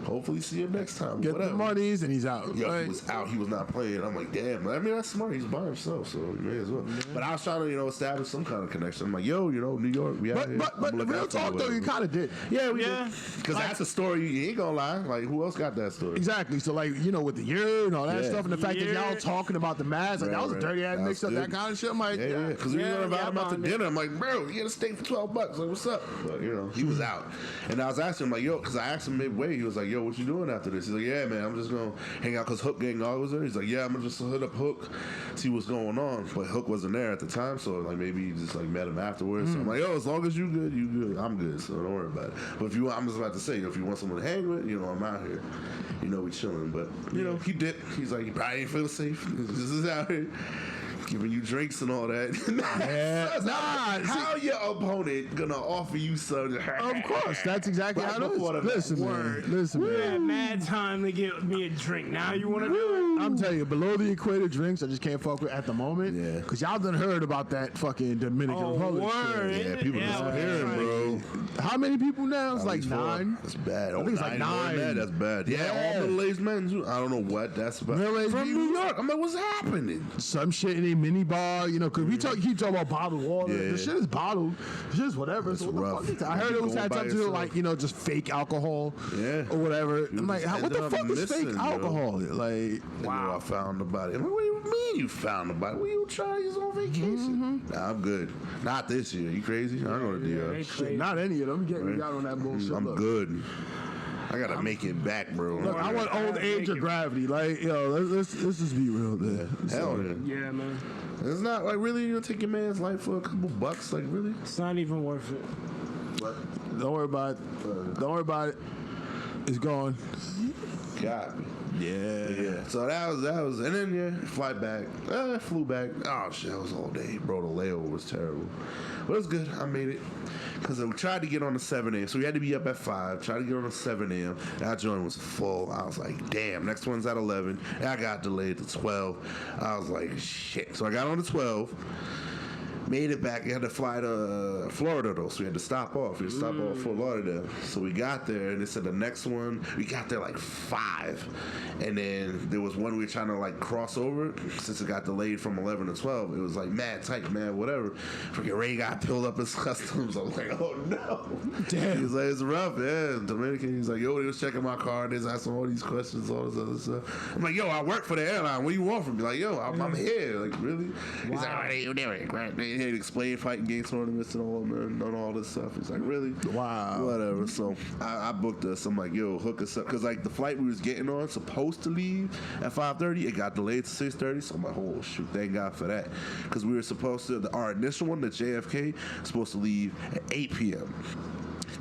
hopefully see him next time. Get the monies and he's out. Yeah, he was out. He was not playing. I'm like, damn. I mean, that's smart. He's by himself, so you may as well. Yeah. But I was trying to, establish some kind of connection. I'm like, yo, New York, we out here. But real talk though, you kind of did. Yeah, we did. Because that's a story. You ain't gonna lie. Like, who else got that story? Exactly. So like, with the year and all that stuff, and the fact that y'all talking about the match, like that was a dirty ass mix up, that kind of shit. I'm like, yeah. Because we were invited him out to dinner. I'm like, bro, you get a steak for $12. Like, what's up? But he was out, and I was asking him like, yo, because I asked him midway. He was like, yo, what you doing after this? He's like, yeah, man, I'm just gonna hang out because Hook Gang was there. He's like, yeah, I'm gonna just hit up Hook, see what's going on. But Hook wasn't there at the time, so like maybe he just like met him afterwards. So I'm like, yo, as long as you good, I'm good. So don't worry about it. But if you want, I'm just about to say, if you want someone to hang with, I'm out here. We chilling. But he dipped. He's like, he probably ain't feel safe. This is out here. Giving you drinks and all that. How your opponent gonna offer you something? Of course, that's exactly how it is. Listen, man. You had mad time to get me a drink. Now you want to do it? I'm telling you, below the equator drinks, I just can't fuck with at the moment. Yeah. Because y'all done heard about that fucking Dominican Republic shit. Yeah, people just hearing, bro. How many people now? It's like 9. That's bad. I think it's like 9. That's bad. Yeah, all middle-aged men. I don't know what that's about. From New York. I'm like, what's happening? Some shit in a mini bar, because we keep talking about bottled water. Yeah. The shit is bottled. The shit is whatever. It's so what rough. the fuck is that? I heard it was had something to do like, just fake alcohol. Yeah. Or whatever. I'm like, what the fuck is fake alcohol? Like, wow. I found the body. I'm like, what do you mean you found the body? What you trying? He's on vacation. Nah, I'm good. Not this year. You crazy? I don't know the shit. Not any of them. Getting out on that bullshit. I'm good. I gotta make it back, bro. Look, I want old age or gravity. Like, let's just be real there. Hell yeah. Yeah, man. It's not like really you'll take your man's life for a couple bucks, like really? It's not even worth it. What? Don't worry about it. Don't worry about it. It's gone. Got me. Yeah. So that was, and then flight back. Flew back. Oh shit, that was all day, bro. The layover was terrible, but it was good. I made it. Because we tried to get on the 7 a.m. So we had to be up at 5. Tried to get on the 7 a.m. That joint was full. I was like, damn, next one's at 11. And I got delayed to 12. I was like, shit. So I got on to 12. Made it back. We had to fly to Florida, though, so we had to stop off. We had to stop off Fort Lauderdale. So we got there, and they said the next one, we got there like 5. And then there was one we were trying to like cross over. Since it got delayed from 11 to 12, it was like mad tight, man, whatever. Freaking Ray got peeled up his customs. I was like, oh no. Damn. He was like, it's rough, yeah. Dominican, he's like, yo, they was checking my car. They was asking all these questions, all this other stuff. I'm like, yo, I work for the airline. What do you want from me? Like, yo, I'm here. Like, really? He's like, what are you doing? Right? He had explained fighting game tournaments and all this stuff. He's like, really? Wow. Whatever. So I booked us. I'm like, yo, hook us up. Because like the flight we was getting on, supposed to leave at 5:30, it got delayed to 6:30. So I'm like, oh shoot, thank God for that. Because we were supposed to, our initial one, the JFK, supposed to leave at 8 p.m.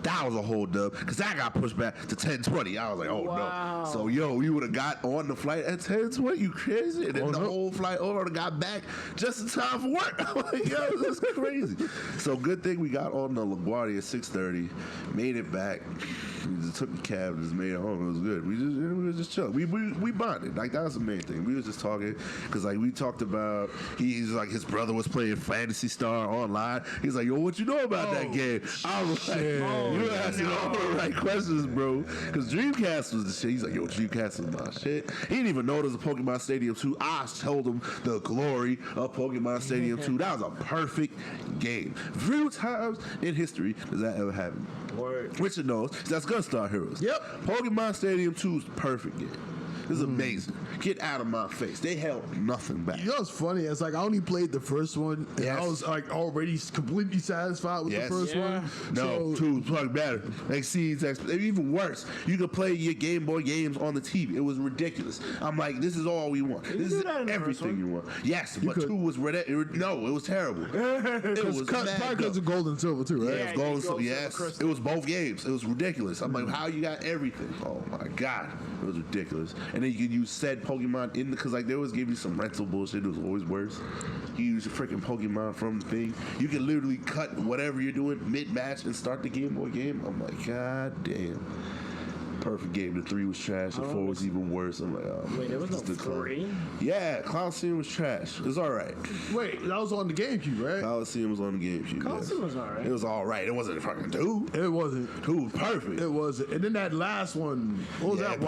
That was a whole dub because that got pushed back to 10:20. I was like, oh no. So we would have got on the flight at 10:20. You crazy? And then the whole flight over got back just in time for work. I'm like, yo, that's crazy. So good thing we got on the LaGuardia at 6:30, made it back. We just took the cab and just made it home. It was good. We was just chilling. We bonded. Like that was the main thing. We was just talking because like we talked about he's like his brother was playing Phantasy Star online. He's like, yo, what you know about that game? I was like, you asking all the right questions, bro. Because Dreamcast was the shit. He's like, yo, Dreamcast is my shit. He didn't even know there was a Pokemon Stadium 2. I told him the glory of Pokemon Stadium 2. That was a perfect game. Few times in history does that ever happen. Word. Richard knows. That's Gunstar Heroes. Yep. Pokemon Stadium 2 is a perfect game. This is amazing. Get out of my face. They held nothing back. You know what's funny? It's like I only played the first one, and I was like already completely satisfied with the first one. No, 2 is fucking better. Exceeds even worse. You could play your Game Boy games on the TV. It was ridiculous. I'm like, this is all we want. This is everything you want. Yes, but 2 was no, it was terrible. It was probably because of gold and silver too, right? Yeah, it was gold and silver. Yes, it was both games. It was ridiculous. I'm like, how you got everything? Oh my god, it was ridiculous. And then you could use said Pokemon in because like they always gave you some rental bullshit. It was always worse. You use your freaking Pokemon from the thing. You can literally cut whatever you're doing mid-match and start the Game Boy game. I'm like, god damn. Perfect game. The 3 was trash. The 4 was even worse. I'm like, oh. Wait, there was no 3? Yeah, Coliseum was trash. It was all right. Wait, that was on the GameCube, right? Coliseum was on the GameCube. Coliseum was all right. It was all right. It wasn't fucking 2. It wasn't. 2 was perfect. It wasn't. And then that last one, what was that?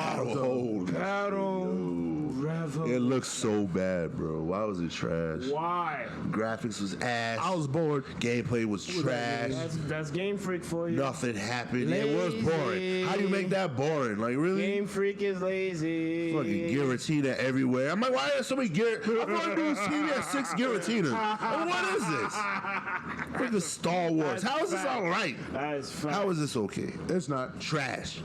It looks so bad, bro. Why was it trash? Why? Graphics was ass. I was bored. Gameplay was trash. That's Game Freak for you. Nothing happened. It was boring. How do you make that boring? Like, really? Game Freak is lazy. Fucking Giratina everywhere. I'm like, why are there so many Giratina? I thought you had 6 Giratinas. Like, what is this? Freaking Star Wars. How is this all right? That is fine. How is this okay? It's not. Trash.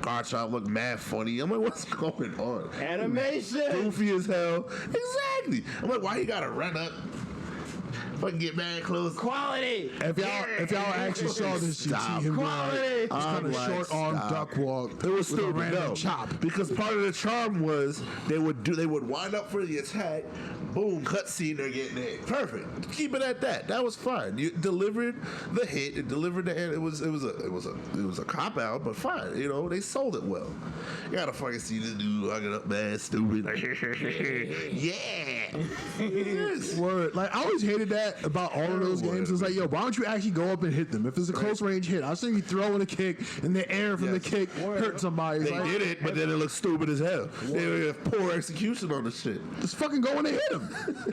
Garchomp looked mad funny. I'm like, what's going on? Animation. Goofy as hell. Exactly. I'm like, why you gotta run up? Fucking get mad close. Quality. If y'all actually saw this, you see him Quality. kind of short arm duck walk. It was with a stupid. random chop. Because part of the charm was they would wind up for the attack. Boom, cutscene, they're getting hit. Perfect. Keep it at that. That was fine. You delivered the hit. It delivered the end. It was a cop out, but fine. You know, they sold it well. You gotta fucking see this dude hugging up, man, stupid. Like, yeah. Word. Like I always hated that about all of those games. It's like, yo, why don't you actually go up and hit them? If it's a close range hit, I'll see you throwing a kick and the air from the kick hurt somebody. They did it, but then it looked stupid as hell. They have poor execution on the shit. Just fucking go and hit him.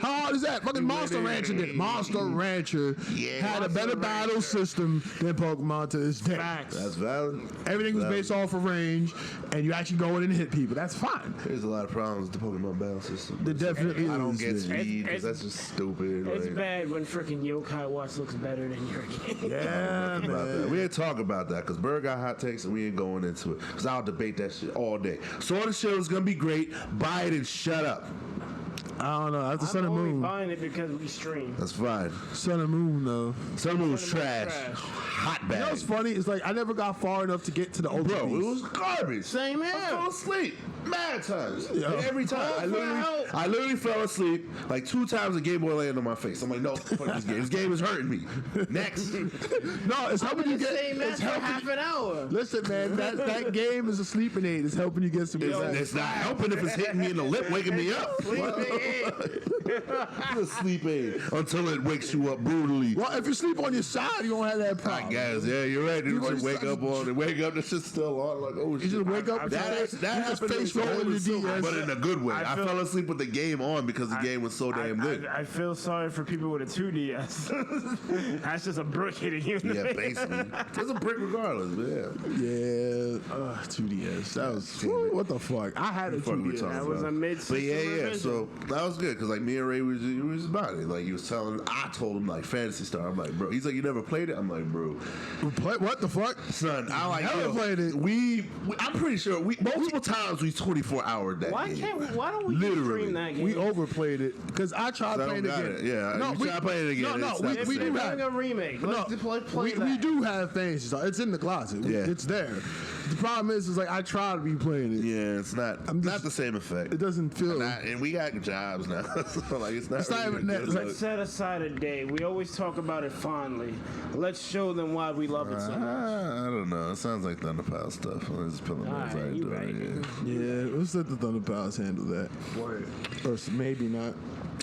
How hard is that? Fucking Monster Rancher did it. Monster Rancher had a better battle system than Pokemon to this day. Facts. That's valid. Everything was based off of range, and you actually go in and hit people. That's fine. There's a lot of problems with the Pokemon battle system. There definitely I don't is. get speed because that's just stupid. It's like, bad when freaking Yokai Watch looks better than your game. Yeah, man. we ain't talk about that because Bird got hot takes and we ain't going into it because I'll debate that shit all day. Sword and Shield is gonna be great. Buy it and shut up. I don't know. After Sun and I'm only Moon. buying it because we stream. That's fine. Sun and Moon, though. Sun and Moon was Sun and Moon trash. trash. Hot bag. You know what's funny? It's like I never got far enough to get to the Ultra Bro, it Beast. was garbage. Same here. I fell asleep mad times. Yeah. Every time. I literally fell asleep like 2 times. The Game Boy landed on my face. I'm like, no, fuck this game. This game is hurting me. Next. No, it's helping you get. Same It's as for helping. half an hour. Listen, man, that game is a sleeping aid. It's helping you get some rest. It's not helping if it's hitting me in the lip, waking me up. It's a sleep aid until it wakes you up brutally. Well, if you sleep on your side, you don't have that I problem. guess, yeah, you're right. You just wake up on it. Wake up, the shit's still on. Like, oh shit. You just wake up. That you happened just face in roll in the DS. but in a good way. I I feel- fell asleep with the game on because the game was so damn good. I feel sorry for people with a 2DS. That's just a brick hitting you. In the Yeah, face. basically. It's a brick regardless, but yeah. Yeah, 2DS. That was what the fuck. I had a Fuck we 2DS. talking That was about. a mid-system But yeah. revision. So that was good because like me and Ray was about it. Like he was telling, I told him like Phantasy Star. I'm like, bro. He's like, you never played it. I'm like, bro. What the fuck? Son, I like Never played it. We I'm pretty sure we multiple times we 24-hour that Why game. don't we Literally. stream that game. We overplayed it because I tried I playing don't the got game. it. Yeah, you tried playing it again. No, It's not the we same. do They're have doing a remake. Let's play we that. do have Fantasy Star. It's in the closet. Yeah. It's there. The problem is like I try to be playing it. Yeah, it's not not the same effect. It doesn't feel. And we got jobs now, so like it's not. It's not really even a that- good it's like look. Set aside a day. We always talk about it fondly. Let's show them why we love it so much. I don't know. It sounds like Thunderpile stuff. It's PilgrimManz. Alright, you right. Yeah, let's let the Thunder Powers handle that. Word. Or maybe not.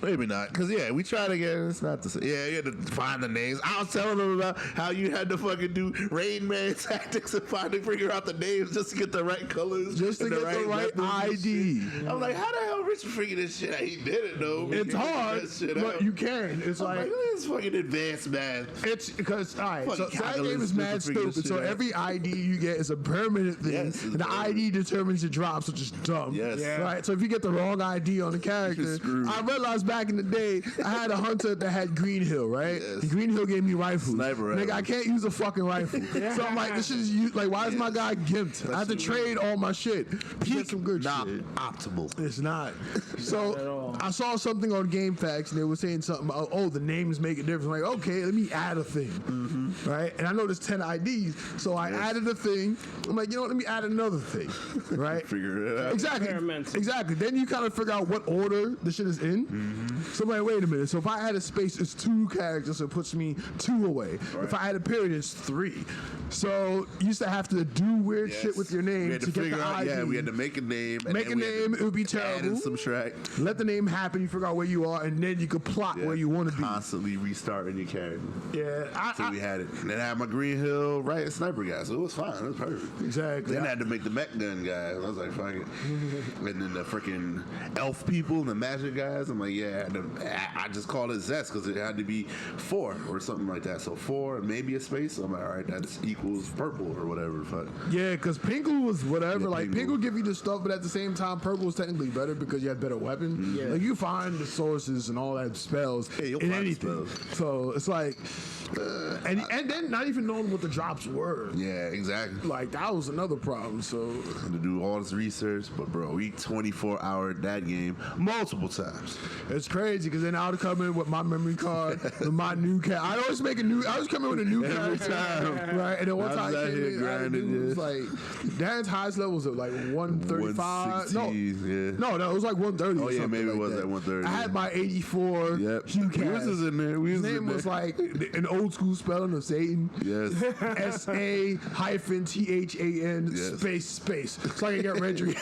Maybe not, because yeah, we tried again. It's not the same. Yeah, you had to find the names. I was telling them about how you had to fucking do Rain Man tactics and figure out the names just to get the right colors, Just to and get the right weapons and ID. shit. I'm like, how the hell Richard figure this shit out? He did it though. He It's figured hard, that shit but out. you can. It's I'm like like, look at this fucking advanced math. it's because all right. So Fucking that game calculus is mad to figure this stupid. So shit out. every ID you get is a permanent thing, Yes, and the it's ID determines your drops, which is dumb. Yes. Yeah. Right. So if you get the wrong ID on the character, screwed. I realized back in the day I had a hunter that had Green Hill. Right. Yes. And Green Hill gave me rifles. Sniper Nigga, I rifles. can't use a fucking rifle. So I'm like, this shit is like, why is my guy gimped? I have to trade all my shit. Get some good Not shit. optimal. It's not. at So all. I saw something on Game Facts and they were saying something about, oh, the names make a difference. I'm like, okay, let me add a thing. Right? And I know there's 10 IDs. So I added a thing. I'm like, you know what, let me add another thing. Right? Figure it out. Exactly. Experimental. Exactly. Then you kind of figure out what order the shit is in. So I'm like, wait a minute. So if I add a space, it's 2 characters, so it puts me 2 away. If I add a period, it's 3. So you used to have to do weird shit with your name We had to to get figure the out. ID. Yeah, we had to make a name. And Make then a we had name, to it would be add terrible. and subtract. Let the name happen. You figure out where you are, and then you could plot where you want to be. Constantly restarting your character. Yeah, So we had it. And then I had my Green Hill right sniper guy, so it was fine. It was perfect. exactly. Then I had to make the mech gun guy. I was like, fuck it. And then the freaking elf people and the magic guys. I'm like, yeah. I just called it Zest because it had to be 4 or something like that. So 4 and maybe a space. So I'm like, all right, that equals purple or whatever. Fuck. Yeah, because pink was whatever. Yeah, like pink pink will- will give you the stuff, but at the same time, purple is technically better because you have better weapons. Yeah. Like you find the sources and all that spells Yeah, you'll in find the anything. spells. So it's like, and then not even knowing what the drops were. Yeah, exactly. Like that was another problem. So To do all this research, but bro, we 24-hour that game multiple times. it's crazy because then I would come in with my memory card, with my new cat. I always make a new. I always come in with a new Every character, time. right? And then one I time was I out came here in, I had a grinding, new- it was yeah. like Dan's highest level was at like 135. No, 116, yeah. no, it was like 130. Oh, or yeah, something maybe it like was that. at 130, I yeah. had my 84 Yep. Hugh We was cast. in there. We His was in name there. was like an old school spelling of Satan. Yes. SA-THAN Yes. space. So I can get Rendry.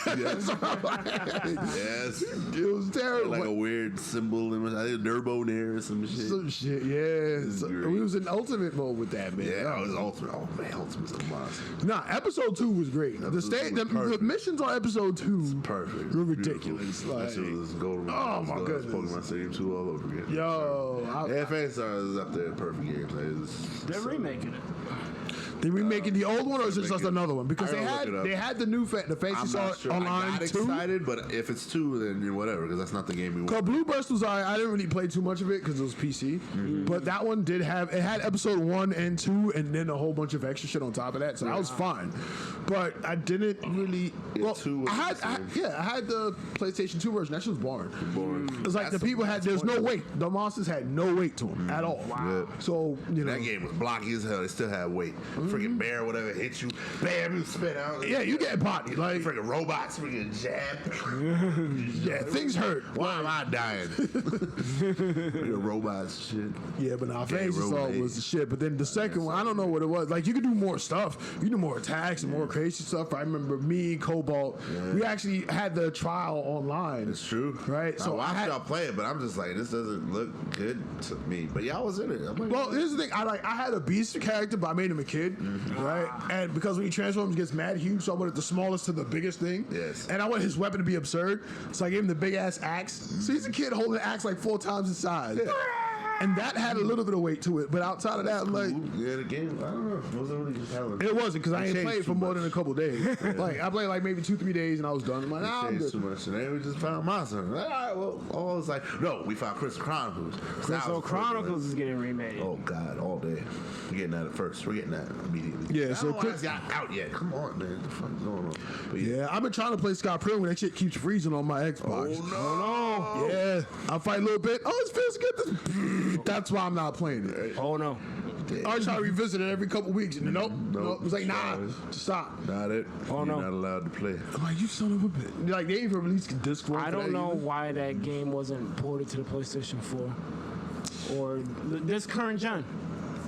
Yes. It was terrible. Like a weird symbol. I think Nerbonair or some shit. Some shit, yeah. So great. we was in ultimate mode with that, man. Yeah, it was Ultimate. Oh, man, Ultimate's a monster. Nah, episode 2 was great. The perfect. missions on episode 2 Perfect. were ridiculous. Beautiful. Like, That shit was golden. oh, my goodness. Pokemon Stadium 2 all over again. yo, Yeah, Phantasy Star is up there. Perfect games. Like, it's- They're remaking it. they remaking the old one or is it just another one? Because I gotta look it up. they had the new the Fantasy I'm Star not sure. I online got 2. excited, but if it's 2, then whatever, because that's not the game we want. Cause Blue Burst was alright. I didn't really play too much of it because it was PC. But that one did have episode 1 and 2, and then a whole bunch of extra shit on top of that. So that was fine. But I didn't really. Yeah, Well, 2 was I had the same. I had the PlayStation 2 version. That shit was boring. Boring. It's like That's the people had. There's no disappointing. weight. The monsters had no weight to them at all. Yeah. So you know. That game was blocky as hell. It still had weight. Freaking bear, whatever, hit you. Bam, you spit out. Yeah, you get body like Freaking robots, freaking jab. yeah, things hurt. Why am I dying? Freaking robots, shit. Yeah, but nah, Okay, Fantasy Star road was the shit. But then the second one, I don't know what it was. Like you could do more stuff. You could do more attacks and more crazy stuff. I remember me, Cobalt. We actually had the trial online. It's true. Right? So So I I watched had. y'all play it, but I'm just like, this doesn't look good to me. But y'all was in it. I'm like, Well, here's the thing. I had a beast character, but I made him a kid, right? And because when he transforms, he gets mad huge. So I wanted the smallest to the biggest thing. Yes. And I want his weapon to be absurd. So I gave him the big ass axe. So he's a kid holding an axe like 4 times his size. and that had a little bit of weight to it. But outside of that, like, yeah, the game, I don't know, it wasn't really just having. it wasn't because I ain't changed played for too more much. than a couple days. Like I played like maybe 2-3 days, and I was done. I'm like, nah, I'm Changed good. too much, and then we just found Monster. All right, well, I was like, no, we found Crystal Chronicles. So Chronicles is getting remade. Oh God, all day. We're getting that at first. We're getting that immediately. Yeah, so so Chris got out yet. Come on, man. What the fuck is going on? But Yeah, I've been trying to play Scott Pilgrim. That shit keeps freezing on my Xbox. Oh no. Yeah, I fight a little bit. Oh, it feels good. That's why I'm not playing it. Oh no. I try to revisit it every couple weeks, and then nope. It was like, nah, just stop. Not it. Oh, You're no. not allowed to play. I'm like, you son of a bitch. Like, they ain't even released a disc for it. I don't know why that game wasn't ported to the PlayStation 4 or this current gen.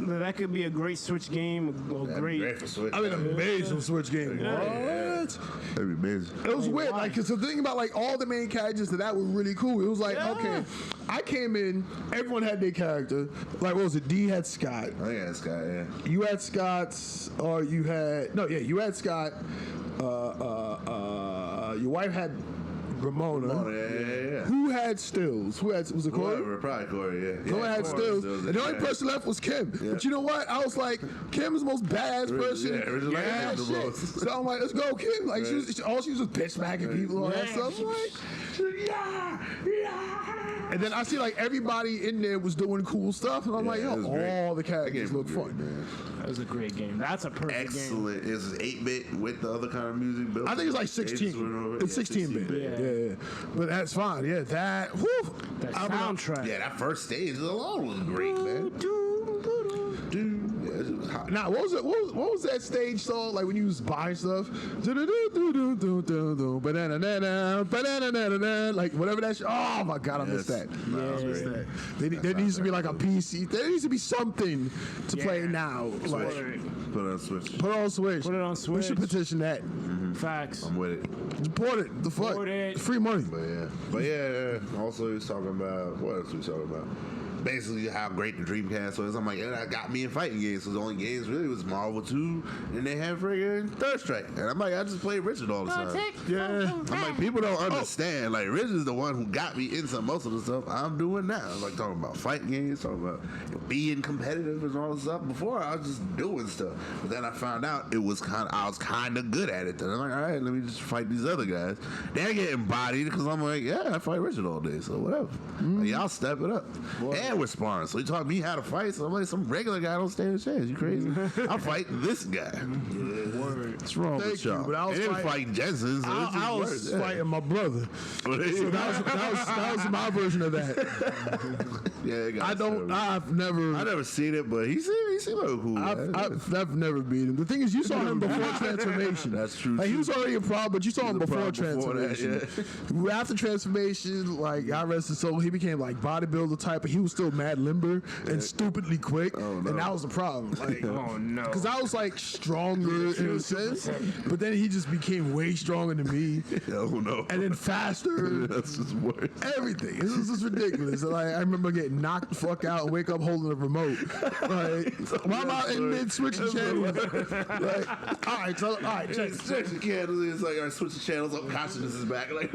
That could be a great Switch game. Great for Switch. I mean, amazing Switch game. Yeah. What? That'd be amazing. It was Like, weird, why? like, cause the thing about like all the main characters that were really cool. It was like, Yeah. okay, I came in, everyone had their character. Like, what was it? D had Scott. I think that's Scott, yeah. You had Scott's, or you had you had Scott. Your wife had Ramona. Yeah. Who had Stills? Who had was it Corey? Whoever, probably Corey, yeah. No one had Stills. Stills, And the only yeah. person left was Kim. Yeah. But you know what? I was like, Kim is the most badass person. Yeah, original Yeah, the shit. most. So I'm like, let's go, Kim. Like, all she was bitch smacking people and all that Yeah. stuff. I'm like, yeah. And then I see like everybody in there was doing cool stuff, and I'm like, it yo, was great. all the That characters game look was great, fun. man. That was a great game. That's a perfect game. Excellent. It's 8-bit with the other kind of music built. I think it's like Stages 16. went over it. It's Yeah, 16-bit. Yeah. Yeah. But that's fine. Yeah, that. Whew. That I mean, soundtrack. Yeah, that first stage alone was great, man. Dude, yeah, it was hot. Nah, what was it? What was that stage song like when you was buying stuff? Ba-da-da-da-da, like whatever that. Oh my god, I missed that. Nah, it was great. There needs to be like a PC. There needs to be something to play now. Like, Put it on Switch. put it on Switch. Put it on We Switch. should petition that. Facts. I'm with it. Just port it. The fuck. Port it. Free money. But yeah. Also, he was talking about what else was he talking about? Basically, how great the Dreamcast was. I'm like, yeah, that got me in fighting games. So the only games really was Marvel 2, and they had friggin' Third Strike. And I'm like, I just play Rhy'zrd all the time. Yeah. I'm like, people don't understand. Like, Rhy'zrd is the one who got me into most of the stuff I'm doing now. Like, talking about fighting games, talking about being competitive and all this stuff. Before, I was just doing stuff. But then I found out I was kind of good at it. Then I'm like, all right, let me just fight these other guys. They're getting bodied because I'm like, yeah, I fight Rhy'zrd all day, so whatever. Like, y'all step it up. And we're sparring. So he taught me how to fight. So I'm like, some regular guy don't stand a chance. You crazy? I'll fight this guy. What's wrong Thank with you, y'all? but I was They didn't fighting- fight Jenson. So it's just I was worse. Yeah. fighting my brother. So that was my version of that. Yeah, it got terrible. I've never seen it, but he seemed like a cool guy. I've never beat him. The thing is, you saw him before transformation. That's true, Like he too. was already a problem, but you saw him was a before problem before that, transformation. After transformation, like I rest his soul, he became like bodybuilder type, but he was still mad limber and stupidly quick, and that was the problem. Like, Oh no. because I was like stronger in a sense, but then he just became way stronger than me, Oh no. and then faster. That's just worse. Everything. This is just ridiculous. Like I remember getting knocked the fuck out and wake up holding the remote. Like while I'm out in mid switching channels. Like, all right, check. Switch the candles. It's like, all right, switch the channels up. Consciousness is back. Like,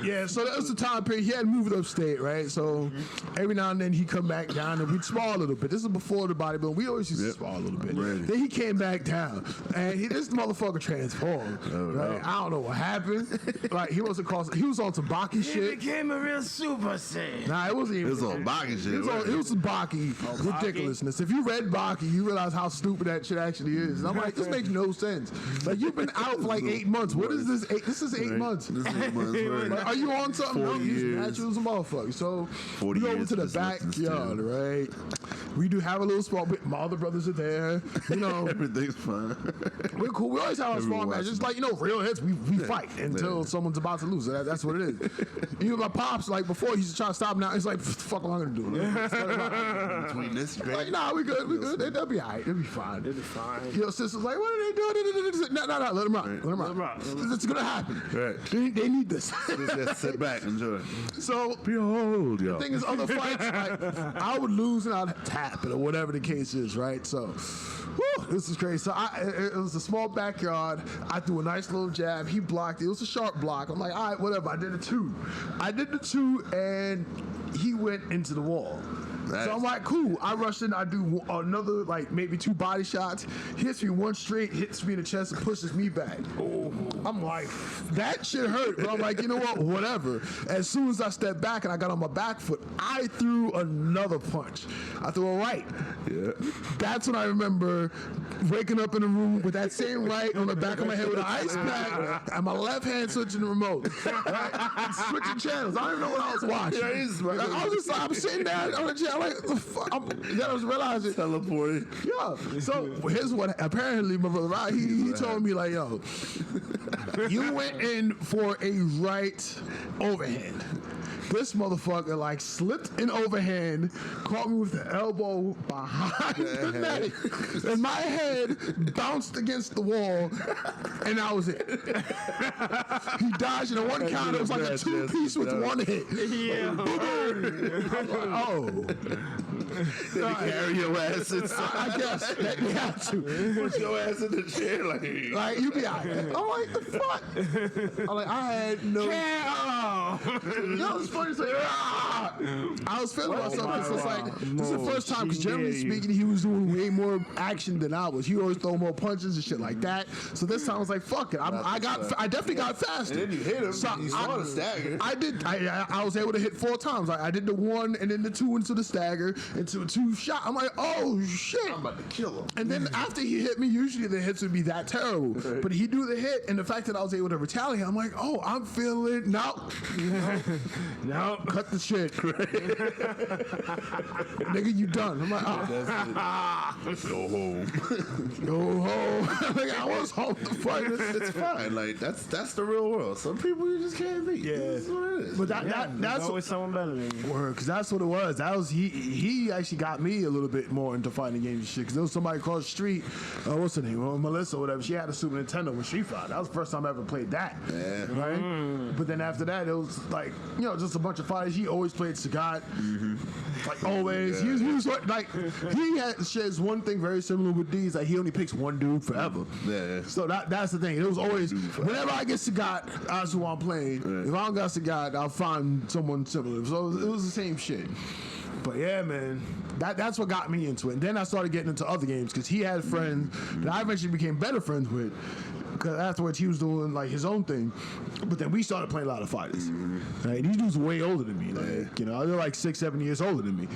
Yeah, so that was the time period. He had moved upstate, right? So every now and then he'd come back down and we'd spar a little bit. This is before the bodybuilding. We always used to spar a little bit. Ready. Then he came back down and this motherfucker transformed. Right? no. I don't know what happened. Like he was on some Baki He shit. became a real Super Saiyan. Nah, it wasn't even. it was all Baki shit. It was some Baki ridiculousness. If you read Baki, you realize how stupid that shit actually is. And I'm like, this makes no sense. Like you've been out for like 8 months. What is this? This is 8 months. This is 8 months. Right. Like, are you on something? 40 No, you years. natural as a motherfucker. So 40 we go over years to the just left in backyard, right? We do have a little spot. My other brothers are there. You know, Everything's fine. we're cool. We always have a small match. It's like, you know, real hits. We fight until someone's about to lose. That's what it is. Even my pops, like before, he used to try to stop now. It's like, what the fuck am I gonna do? Between this, Like, nah, we good. We good. They'll be all right. They'll be fine. They'll be fine. Your sister's like, what are they doing? No, let them rock. Let them rock. It's gonna happen. Right. They need this. just sit back, enjoy. So Behold, y'all. the thing is, other fights, like, I would lose and I'd tap it or whatever the case is, right? So, whew, this is crazy. So it was a small backyard. I threw a nice little jab. He blocked it. It was a sharp block. I'm like, all right, whatever. I did the two, and he went into the wall. So I'm like, cool. I rush in. I do another, like, maybe 2 body shots. Hits me one straight, hits me in the chest, and pushes me back. I'm like, that shit hurt. But I'm like, you know what? Whatever. As soon as I stepped back and I got on my back foot, I threw another punch. I threw a right. Yeah. That's when I remember waking up in a room with that same right on the back of my head with an ice pack and my left hand switching the remote. Right? Switching channels. I don't even know what I was watching. Like, I was just like, I'm sitting there on the chair, like, the fuck? Then I was realizing. Teleported. Yeah. So here's what apparently my brother Rod, he told me, like, yo, you went in for a right overhand. This motherfucker like slipped an overhand, caught me with the elbow behind the neck, and my head bounced against the wall, and that was it. He dodged in a one count. It was like a 2-piece with one hit. Yeah. Oh. Carry your ass inside. I guess they have to. Put your ass in the chair like you be out here. I'm like, the fuck? I'm like, I had no. You know what's funny? It's like, I was feeling myself because it's like, this is the first time, because generally speaking, he was doing way more action than I was. He always throw more punches and shit like that. So this time I was like, fuck it. I definitely got faster. And then you hit him. So you saw the stagger. I did. I was able to hit 4 times. I did the 1 and then the 2 into the stagger into a 2 shot. I'm like, oh shit. I'm about to kill him. And then after he hit me, usually the hits would be that terrible. But he do the hit, and the fact that I was able to retaliate, I'm like, oh, I'm feeling no. Cut the shit. Nigga, you done. I'm like, Go home. Go home. Like, I was home to fight. It's fine. Like that's the real world. Some people you just can't beat. Yeah. That's what it is. But that's always someone better than you. Word, because that's what it was. That was he actually got me a little bit more into fighting games and shit. Because there was somebody across the street, what's her name? Well, Melissa or whatever. She had a Super Nintendo when she fought. That was the first time I ever played that. Yeah. Right? But then after that, it was like, just a bunch of fighters. He always played Sagat. Like always. Yeah. He was like, he shares one thing very similar with D's. Like, he only picks one dude forever. Yeah. So that's the thing. It was always, whenever I get Sagat, that's who I'm playing. Right. If I don't got Sagat, I'll find someone similar. So it was the same shit. But yeah, man, that's what got me into it. And then I started getting into other games because he had friends that I eventually became better friends with. Because afterwards he was doing like his own thing, but then we started playing a lot of fighters. Right? These dudes way older than me, like they're like 6-7 years older than me.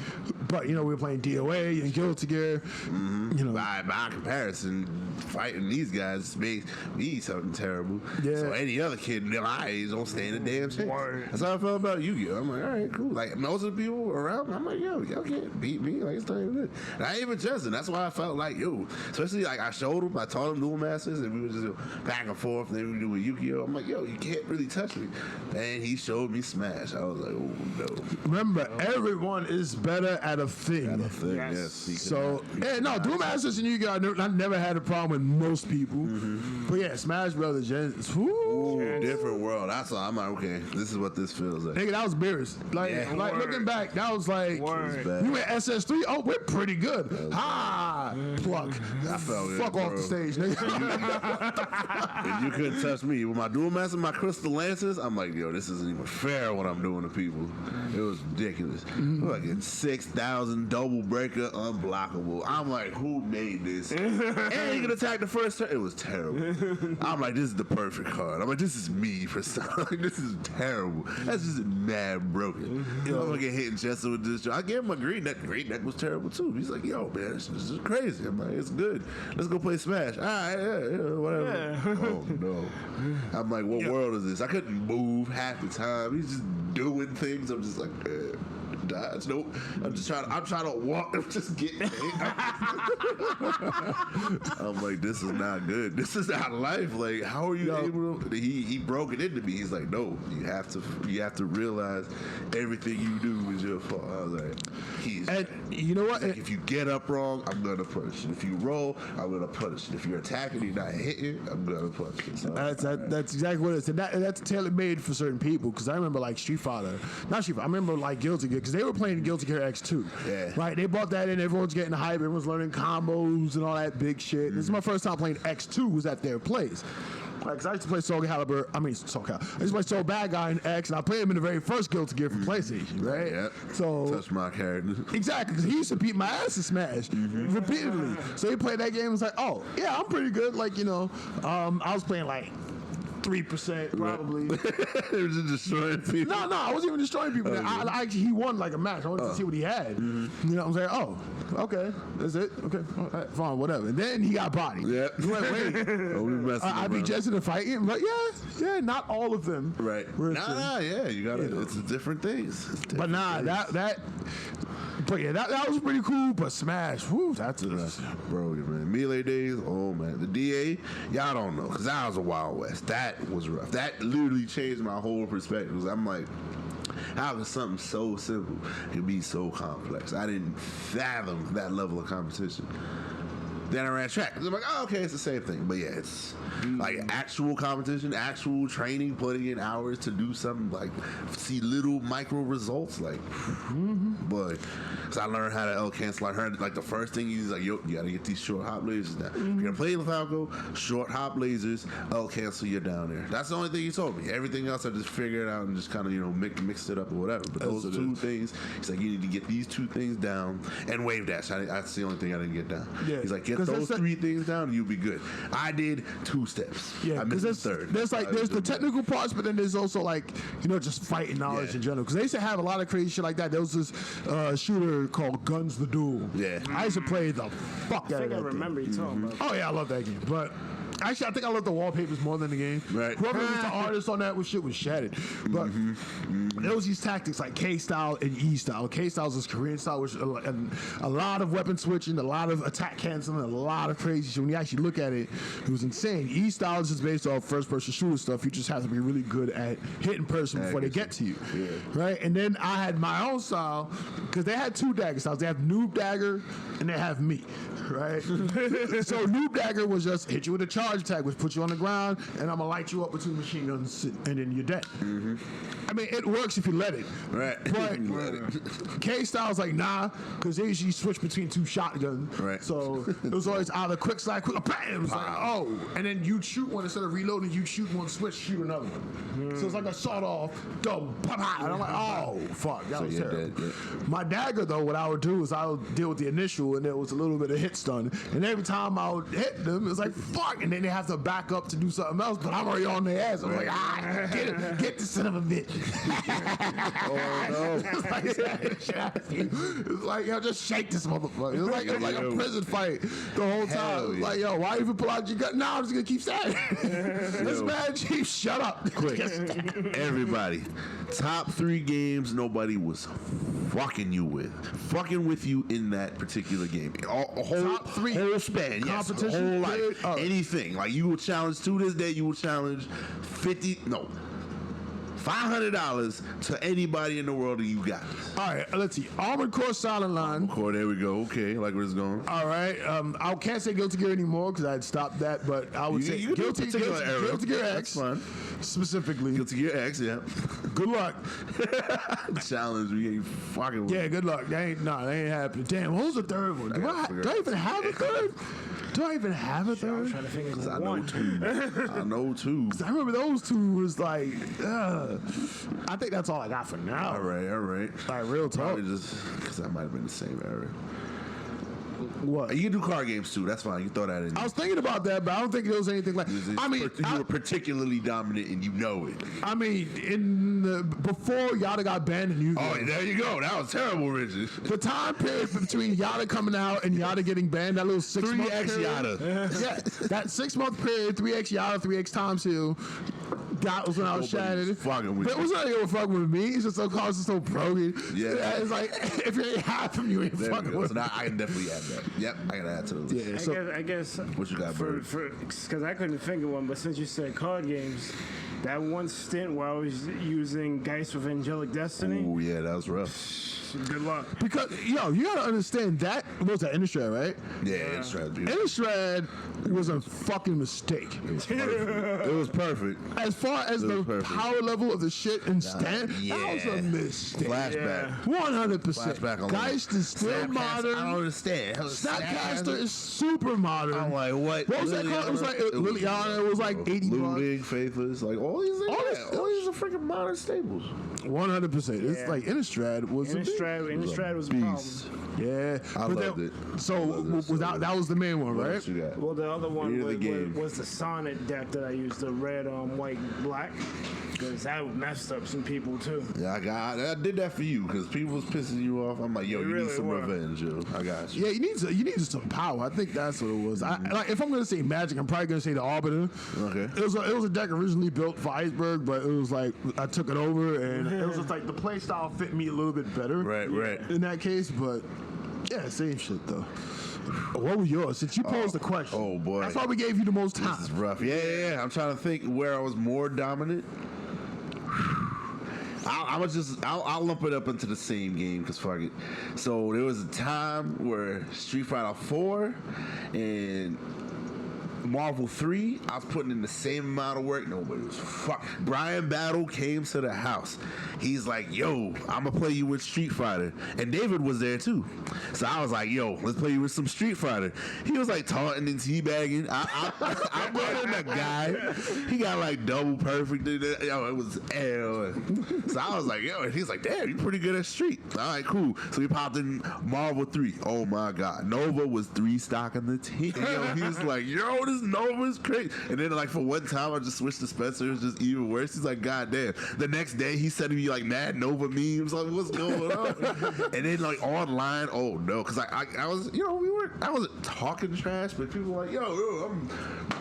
But we were playing DOA and Guilty Gear. By comparison, fighting these guys makes me something terrible. Yeah. So any other kid my age don't stand a damn chance. That's how I felt about Yu-Gi-Oh. I'm like, all right, cool. Like most of the people around, I'm like, yo, y'all can't beat me. Like it's not even good. And I even Jenson. That's why I felt like, especially like I showed him, I taught him Duel Masters, and we were just back and forth. And then we do with Yu-Gi-Oh. I'm like, yo, you can't really touch me. And he showed me Smash. I was like, oh no. Remember, everyone is better at a thing. Yes. So Duel Masters and Yu-Gi-Oh, I never had a problem with most people. But yeah, Smash Brothers, different world. That's all. I'm like, okay, this is what this feels like. Nigga, that was beers. Like looking back, that was like, we went SS3. Oh, we're pretty good. Pluck. I felt it, Fuck off bro. the stage, nigga. And you couldn't touch me. With my Duel Master, my Crystal Lances, I'm like, yo, this isn't even fair what I'm doing to people. It was ridiculous. Fucking 6,000 double breaker, unblockable. I'm like, who made this? And you can attack the first turn. It was terrible. I'm like, this is the perfect card. I'm like, this is me for some. Like, this is terrible. That's just mad broken. I'm fucking hitting Jenson with this. I gave him a green deck. Green deck was terrible too. He's like, yo, man, this is crazy. I'm like, it's good. Let's go play Smash. All right, whatever. Yeah. Oh no. I'm like, what world is this? I couldn't move half the time. He's just doing things. I'm just like, dodge. Nope. I'm trying to walk. I'm just getting hit. I'm like, this is not good. This is not life. Like, how are you able to? He broke it into me. He's like, no, you have to realize everything you do is your fault. I was like, and you know what? Like, if you get up wrong, I'm gonna punish you. If you roll, I'm gonna punish you. If you're attacking, you're not hitting, I'm gonna punish you. So, that's exactly what it is. And that's tailor made for certain people. Because I remember like Street Fighter, not Street Fighter. I remember like Guilty Gear. Because they were playing Guilty Gear X2. Yeah. Right? They bought that in. Everyone's getting hype. Everyone's learning combos and all that big shit. This is my first time playing X2 was at their place. Like, 'cause I used to play Soul Calibur. I used to play Soul Bad Guy in X, and I played him in the very first Guilty Gear for PlayStation, right? Yeah. So Touch my character. exactly, because he used to beat my ass in Smash repeatedly. So he played that game and was like, oh, yeah, I'm pretty good. Like, I was playing like 3% probably. They were just destroying people. No, I wasn't even destroying people. He won like a match. I wanted to see what he had. You know what I'm saying? Oh, okay, that's it. Okay, all right, fine, whatever. And then he got bodied. Yeah. Like, wait. I beat Jenson in fighting, but yeah, not all of them. Right. Nah, yeah, you gotta. It's different things. But nah, that. But yeah, that was pretty cool. But Smash, whoo, that's bro, man. Melee days, oh man. The DA, y'all don't know, because that was a Wild West. That was rough. That literally changed my whole perspective. I'm like, how could something so simple can be so complex? I didn't fathom that level of competition. Then I ran track. I'm like, oh, okay, it's the same thing. But yeah, it's like actual competition, actual training, putting in hours to do something, like see little micro results. Like, but because I learned how to L cancel. I heard like the first thing he's like, yo, you gotta get these short hop lasers down. If you're gonna play Falco, short hop lasers, L cancel, you're down there. That's the only thing he told me. Everything else I just figured out and just kind of mixed it up or whatever. But those two things, he's like, you need to get these two things down and wave dash. That's the only thing I didn't get down. Yeah. He's like, get those three things down and you'll be good. I did 2 steps. Yeah, I missed the third. There's the technical parts, but then there's also like, just fighting knowledge in general. Because they used to have a lot of crazy shit like that. There was this shooter called Guns the Duel. Yeah. I used to play the fuck out of that. I think I remember you talking about that. Oh yeah, I love that game. But actually, I think I love the wallpapers more than the game. Right. Whoever was the artist on that shit was shattered. But there was these tactics like K style and E style. K style is this Korean style, which and a lot of weapon switching, a lot of attack canceling, a lot of crazy shit. When you actually look at it, it was insane. E style is just based off first person shooter stuff. You just have to be really good at hitting person before they get to you. Yeah. Right? And then I had my own style because they had 2 dagger styles. They have Noob Dagger and they have me. Right? So Noob Dagger was just hit you with a charge attack, which puts you on the ground, and I'm gonna light you up with 2 machine guns, and then you're dead. I mean, it works if you let it. Right. But K style's like, nah, because they usually switch between 2 shotguns. Right. So it was always either quick slide, quick, bam! It was like, oh. And then you'd shoot one instead of reloading, you'd shoot one, switch, shoot another one. So it's like a shot off, double, pop, pop. And I'm like, oh, fuck, that was terrible. Dead, yeah. My dagger, though, what I would do is I would deal with the initial, and there was a little bit of hit stun. And every time I would hit them, it was like, fuck. And then they have to back up to do something else, but I'm already on their ass. I'm like, get the son of a bitch. Oh, no. It's like, yo, just shake this motherfucker. It was like a prison fight the whole time. Yeah. Like, yo, why even pull out your gun? No, I'm just going to keep stabbing. This man, Chief, shut up. Quick. Everybody. Top 3 games nobody was fucking with you in that particular game. A whole span. Yes, competition, whole life. Anything. Like, you will challenge to this day, you will challenge $500 to anybody in the world and you got it. All right, let's see. Armored Core Silent Line. Core, there we go. Okay, like where it's going. All right. I can't say Guilty Gear anymore because I had stopped that, but I would say Guilty Gear X. That's fun. Specifically. Guilty Gear X, yeah. Good luck. Challenge, we ain't fucking with. Yeah, good luck. They ain't happening. Damn, what was the third one? Do I even have a third? Do I even have a third? I'm trying to think of I know two. I remember those 2 was like, I think that's all I got for now. All right. Like, real talk. Probably just because that might have been the same era. What? You can do card games too. That's fine. You throw that in. I was thinking about that, but I don't think there was anything like. You were particularly dominant, and you know it. I mean, before Yada got banned in Yu-Gi-Oh. Oh, there you go. That was terrible, Richard. The time period between Yada coming out and Yada getting banned, that little 6-month 3x period. Yada. Yeah, that 6-month period, 3x Yada, 3x Tom Hill. That was when I was shattered. Fucking with but it was not even fucking with me. It's just so cause it's so broken. Yeah. It's like if you ain't half of you ain't fucking with. So now I can definitely add that. Yep, I gotta add to the list. Yeah. I guess what you got, Bird? Because I couldn't think of one, but since you said card games, That one stint where I was using Geist with Angelic Destiny. Oh yeah, that was rough. Good luck. Because you gotta understand that was that Innistrad, right? Yeah, Innistrad. Innistrad was a fucking mistake. It was perfect. As far as the power level of the shit and stand, that was a mistake. Flashback. 100%. Flashback on Geist is still modern. I don't understand. Snapcaster is super modern. I'm like, what? What was that called? It was like Liliana. It was like 80 bucks. Looting, Faithless, like all these are freaking modern staples. 100%. It's like Innistrad was Innistrad was a problem. Yeah, I loved it. So that was the main one, What right? else you got? Well, the other one Year was the Sonnet deck that I used, the red, white, black, because that messed up some people too. Yeah, I did that for you because people was pissing you off. I'm like, yo, you need some revenge, yo. I got you. Yeah, you need some power. I think that's what it was. Like if I'm gonna say Magic, I'm probably gonna say the Arbiter. Okay. It was a deck originally built for Iceberg, but it was like I took it over and it was just like the play style fit me a little bit better. Right. In that case, but yeah, same shit though. What was yours? Since you posed the question. Oh boy. That's why we gave you the most time. This is rough. Yeah. I'm trying to think where I was more dominant. I'll lump it up into the same game because fuck it. So there was a time where Street Fighter 4 and Marvel 3, I was putting in the same amount of work. Nobody was Brian Battle came to the house. He's like, yo, I'm going to play you with Street Fighter. And David was there too. So I was like, yo, let's play you with some Street Fighter. He was like taunting and teabagging. I'm running the guy. He got like double perfect. Yo, it was L. So I was like, yo, and he's like, damn, you pretty good at Street. All right, cool. So we popped in Marvel 3. Oh my God. Nova was 3 stock in the team. Yo, he was like, yo, this Nova is crazy. And then like for one time I just switched to Spencer. It was just even worse. He's like, God damn. The next day he sending me like mad Nova memes. Like, what's going on? And then like online, oh no, because I was, I wasn't talking trash, but people were like, yo, I'm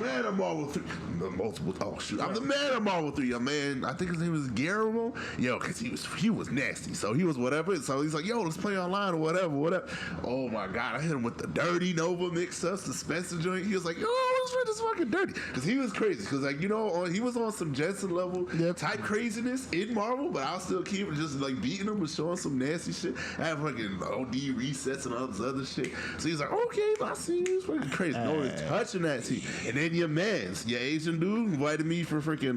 man of Marvel 3. I'm the man of Marvel 3. A man, I think his name was Guillermo. Yo, because he was nasty. So he was whatever. So he's like, yo, let's play online or whatever. Oh my God, I hit him with the dirty Nova mix-ups, the Spencer joint. He was like, yo, this fucking dirty. Because he was crazy. Because like, he was on some Jenson level type craziness in Marvel, but I'll still keep it just like beating him and showing some nasty shit. I have fucking OD resets and all this other shit. So he's like, okay, I see you. It's fucking crazy. No one's touching that team. And then your Asian dude invited me for freaking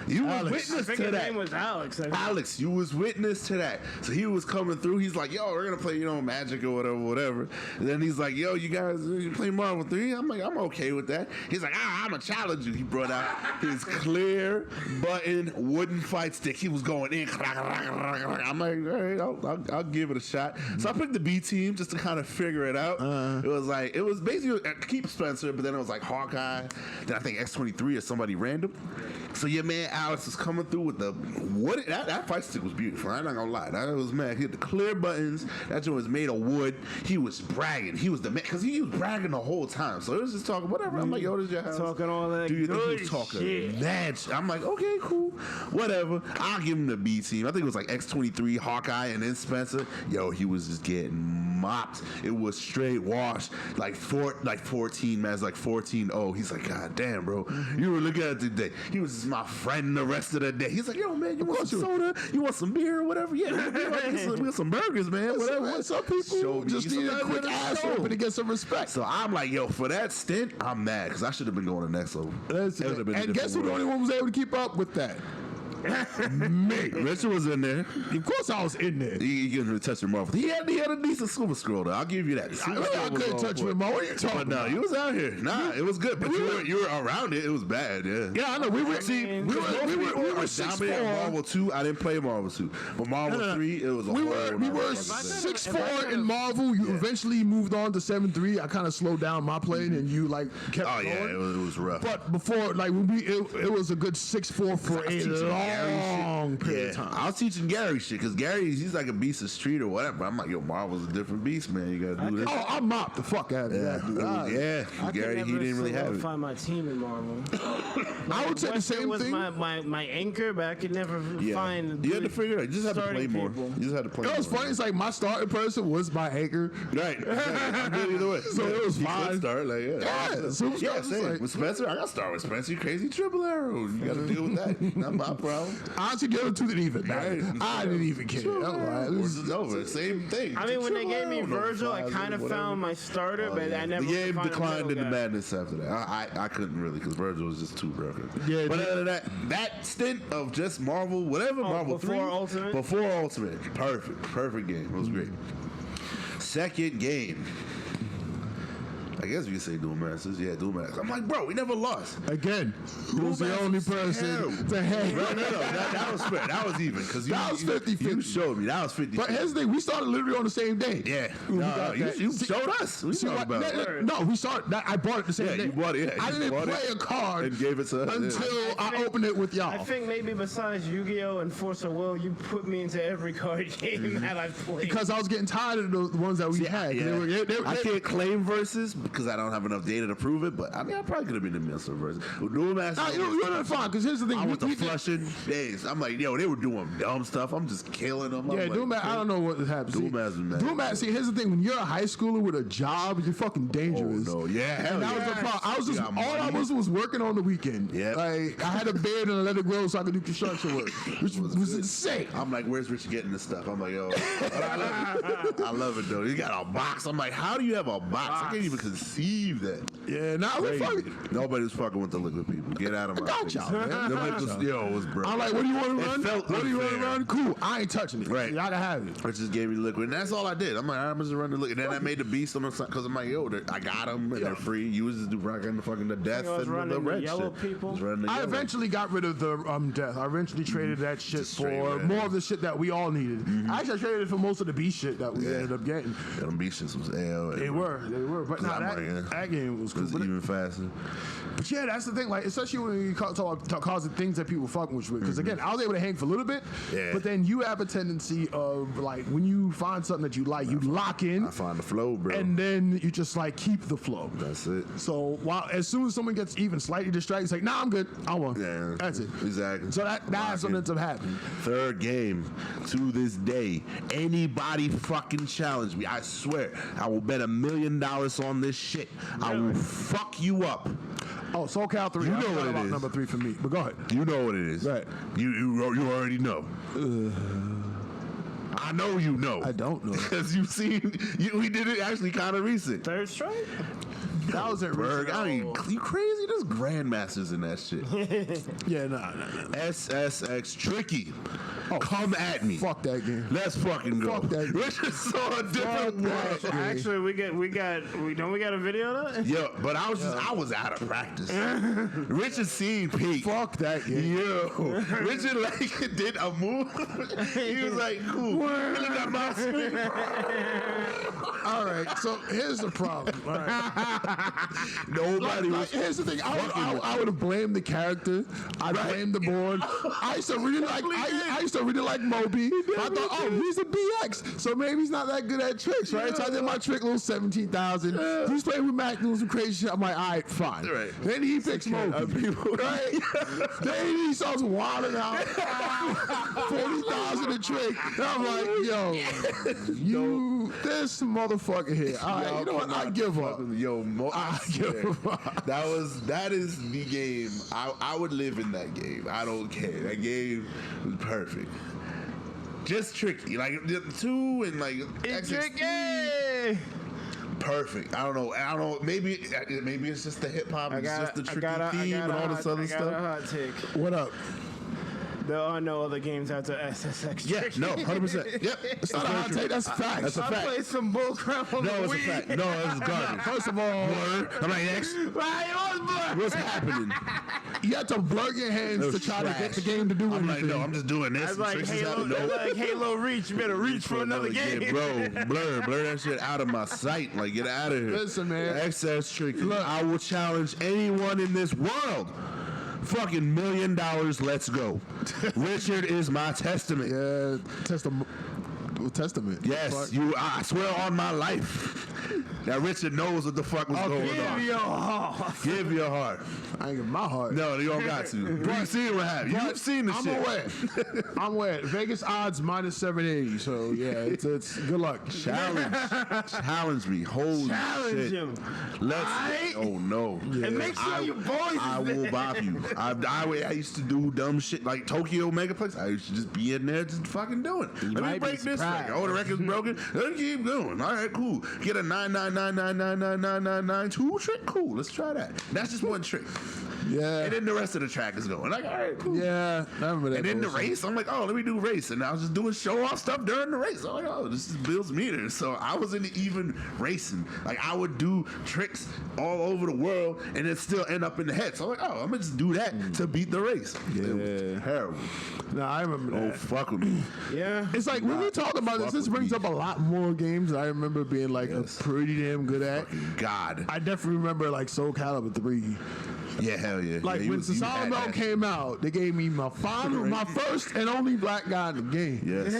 you was witness to that. His name was Alex. Alex, you was witness to that. So he was coming through. He's like, yo, we're gonna play, Magic or whatever. And then he's like, yo, you play Marvel 3? I'm like, I'm okay with that. He's like, I'm gonna challenge you. He brought out his clear button wooden fight stick. He was going in. I'm like, all right, I'll give it a shot. So I picked the B team just to kind of figure it out. It was basically keep Spencer, but then it was like Hawkeye. Then I think X-23 or somebody random. So your man Alex is coming through with the wood. That fight stick was beautiful. I'm not gonna lie. That was mad. He had the clear buttons. That joint was made of wood. He was bragging. He was the man because he was bragging the whole time. So it was just talking whatever. I'm like, yo, this is your house. Talking all that. Do you think he was talking mad? I'm like, okay, cool, whatever. I'll give him the B team. I think it was like X-23, Hawkeye, and then Spencer. Yo, he was just getting mopped. It was straight wash. Like 14 man, like 14-0. He's like, God damn, bro. You were looking at it today. He was just my friend the rest of the day. He's like, yo, man, you want some soda? You want some beer or whatever? Yeah, we got some burgers, man. Whatever. Some people just need a quick ass open to get some respect. So I'm like, yo, for that stint, I'm mad because I should have been going to the next level. And guess who the only one was able to keep up with that? Me. Richard was in there. Of course I was in there. He couldn't touch your Marvel. He had a decent Super Scroll though. I'll give you that. I couldn't touch him. What are you talking about? No, you was out here. Nah, it was good. But you were around it. It was bad, yeah. Yeah, I know. We were 6'4". Marvel 2. I didn't play Marvel 2. But Marvel 3, it was a we were 6'4" in Marvel. You eventually moved on to 7'3". I kind of slowed down my playing and you like kept going. Yeah, it was rough. But before, like, it was a good 6'4" for a long long period of time. I was teaching Gary shit because Gary, he's like a beast of street or whatever. I'm like, yo, Marvel's a different beast, man. You gotta do this. Oh, I mopped the fuck out of that, dude. Yeah, Gary, he didn't really have it. Find my team in Marvel. I would say the same was thing. my anchor, but I could never find. You had to figure it out. You just had to play more. people. You just had to play more. It was funny. It's like my starting person was my anchor. Right. I'm good either way. So it was fine. Start like Yeah, so it was same. like- With Spencer, I got to start with Spencer. You crazy triple arrow. You got to deal with that. Not my problem. Honestly, the other two didn't even matter. Right. I didn't even care. I was like, This is over. Same thing. I mean, when they gave me Triple arrow, Virgil, I no kind of whatever. found my starter, but I never. The game found a declined middle into guy. madness after that. I couldn't really because Virgil was just too broken. Yeah, but dude. other than that stint of just Marvel, whatever, Marvel before 3, Ultimate? before Ultimate, perfect game. It was great. Second game. I guess we could say Duel Masters. Yeah, Duel Masters. I'm like, bro, we never lost. again, who was the only person to hang? No, that was fair. That was even because That was 50-50. You showed me that was 50. But here's the thing: we started literally on the same day. Yeah, We no, got that. you See- showed us. We See talked what? about it. No, we started. I bought it the same Yeah, day. you bought it, yeah. I You didn't bought play it a card and gave it to us, yeah. until I opened it with y'all. I think maybe besides Yu-Gi-Oh and Force of Will, you put me into every card game that I've played. Because I was getting tired of the ones that we had. Yeah. They were- I can't claim versus because I don't have enough data to prove it, but I mean, I probably could have been in the midst of versus. Duel Masters. Nah, you're not fine. Because here's the thing: I went to we did- flushing days. I'm like, yo, they were doing dumb stuff. I'm just killing them. I'm Yeah, like, Duel Masters. I don't know what happens. Duel Masters, man. Duel Masters. See, here's the thing: when you're a high schooler with a job, you're fucking dangerous. Oh, no. Yeah, hell And that was yeah. the problem. I was just You all got I money. was working on the weekend. Yep. Like I had a beard and I let it grow so I could do construction work, which was insane. I'm like, where's Richard getting this stuff? I'm like, yo, I love it. I love it though. You got a box. I'm like, how do you have a box? I can't even conceive that. Yeah, now nah, Crazy. Nobody's fucking with the liquid people. Get out of my got face. y'all, man. Them niggas, yo, it was bro. I'm like, what do you want to It run? felt What do you want to unfair. run? Cool. I ain't touching it. Right. Y'all can have it. Which just gave me liquid, and that's all I did. I'm like, I'm just running the liquid. Then I made the beast on the side because I'm like, yo, I got them and they're free. You was just rocking the fucking the death I was and the running the red yellow shit. people? I was running the I yellow. eventually got rid of the death. I eventually traded that shit Just straight for red. more of the shit that we all needed. Actually, I traded it for most of the beast shit that we Yeah. ended up getting. Yeah, them beast shits was L. They were. But nah, I'm that, like, yeah. that game was It cool. was But, even faster. but yeah, that's the thing. Like, especially when you talk about causing things that people fucking with. Because again, I was able to hang for a little bit. Yeah. But then you have a tendency of like when you find something that you like, you lock in, I find the flow, bro. and then you just like keep the flow. That's it. So while as soon as someone gets even slightly distracted, it's like, nah, I'm good. I won. Yeah, That's it. Exactly. So that's what ends up happening. Third game to this day. Anybody fucking challenge me, I swear, I will bet $1 million on this shit. I will fuck you up. Oh, SoCal 3. You I know forgot what it about is. number 3 for me. But go ahead. You know what it is. Right. You already know. I know you know. I don't know. Because you've seen, we did it actually kind of recent. Third strike? That was it. Berg, I mean, you crazy? There's grandmasters in that shit. Yeah, nah. SSX Tricky. Come at me. Fuck that game. Let's fucking go. Fuck that. We just saw a different that. world. Actually, we got a video of that? Yo, but I was out of practice. Richard seen Pete. Fuck that game. Yo, Richard like did a move. He was like, cool. Look at my screen. All right, so here's the problem. All right. Nobody was. Here's the thing. I would have blamed the character. I blamed the board. I used to really like. I used to really like Moby. I thought, oh, he's a BX, so maybe he's not that good at tricks, right? So I did my trick, little 17,000. He's playing with Mac, doing some crazy shit. I'm like, all right, fine. Right. Then he picks Moby, right? Then he starts wilding out 40,000 a trick. And I'm like, yo, this motherfucker here. All right, you know what? I give up. Yo, I give up. That is the game. I would live in that game. I don't care. That game was perfect. Just tricky, like the 2 and like It's XX3. tricky! Perfect. I don't know. Maybe it's just the hip hop. It's just the tricky theme and all this other I got a stuff. hot take. What up? There are no other games after SSX. Yeah, no, 100%. Yep, It's not a hot take. That's facts. That's a I fact. played some bullcrap on No, the it's a Wii. fact. No, it's garbage. First of all, Blur. I'm like, next. Right, it was blur. What's happening? you have to blur your hands It to was try to get trash. the game to do I'm like, anything. no, I'm just doing this. That's like Tricks is Halo. happening. That's No. like Halo Reach. You better reach for another game. Bro, blur that shit out of my sight. Like, get out of here. Listen, man. Excess tricky. Look. I will challenge anyone in this world Fucking $1 million, let's go. Rhy'zrd is my testament. Yeah, testament. Yes, I swear on my life. Now Rhy'zrd knows what the fuck was going on. Give your heart. Give your heart. I ain't give my heart. No, you don't got to. You've seen what happened. You've seen the shit. I'm aware. Vegas odds minus 780. So yeah, it's good luck. Challenge me. Holy shit. Him. Let's. Oh no. Yeah. And make sure your voice. I will bop you. I used to do dumb shit like Tokyo Megaplex. I used to just be in there just fucking doing it. Let me break this record. Oh, the record's broken. Let me keep going. All right, cool. Get a 999999992 trick. Cool. Let's try that. That's just one trick. Yeah. And then the rest of the track is going. Like, all right, cool. Yeah. I remember that. And then the race, I'm like, oh, let me do race. And I was just doing show off stuff during the race. I'm like, oh, this is Bill's meters. So I wasn't even racing. Like, I would do tricks all over the world and then still end up in the head. So I'm like, oh, I'm going to just do that to beat the race. Yeah. It was terrible. No, I remember that. Oh, fuck with me. Yeah. It's like when we talk about this brings up a lot more games that I remember being like pretty damn good at. God. I definitely remember like Soul Calibur 3. Yeah, hell yeah. Like yeah, when Sasano came out, they gave me my first and only black guy in the game. Yes.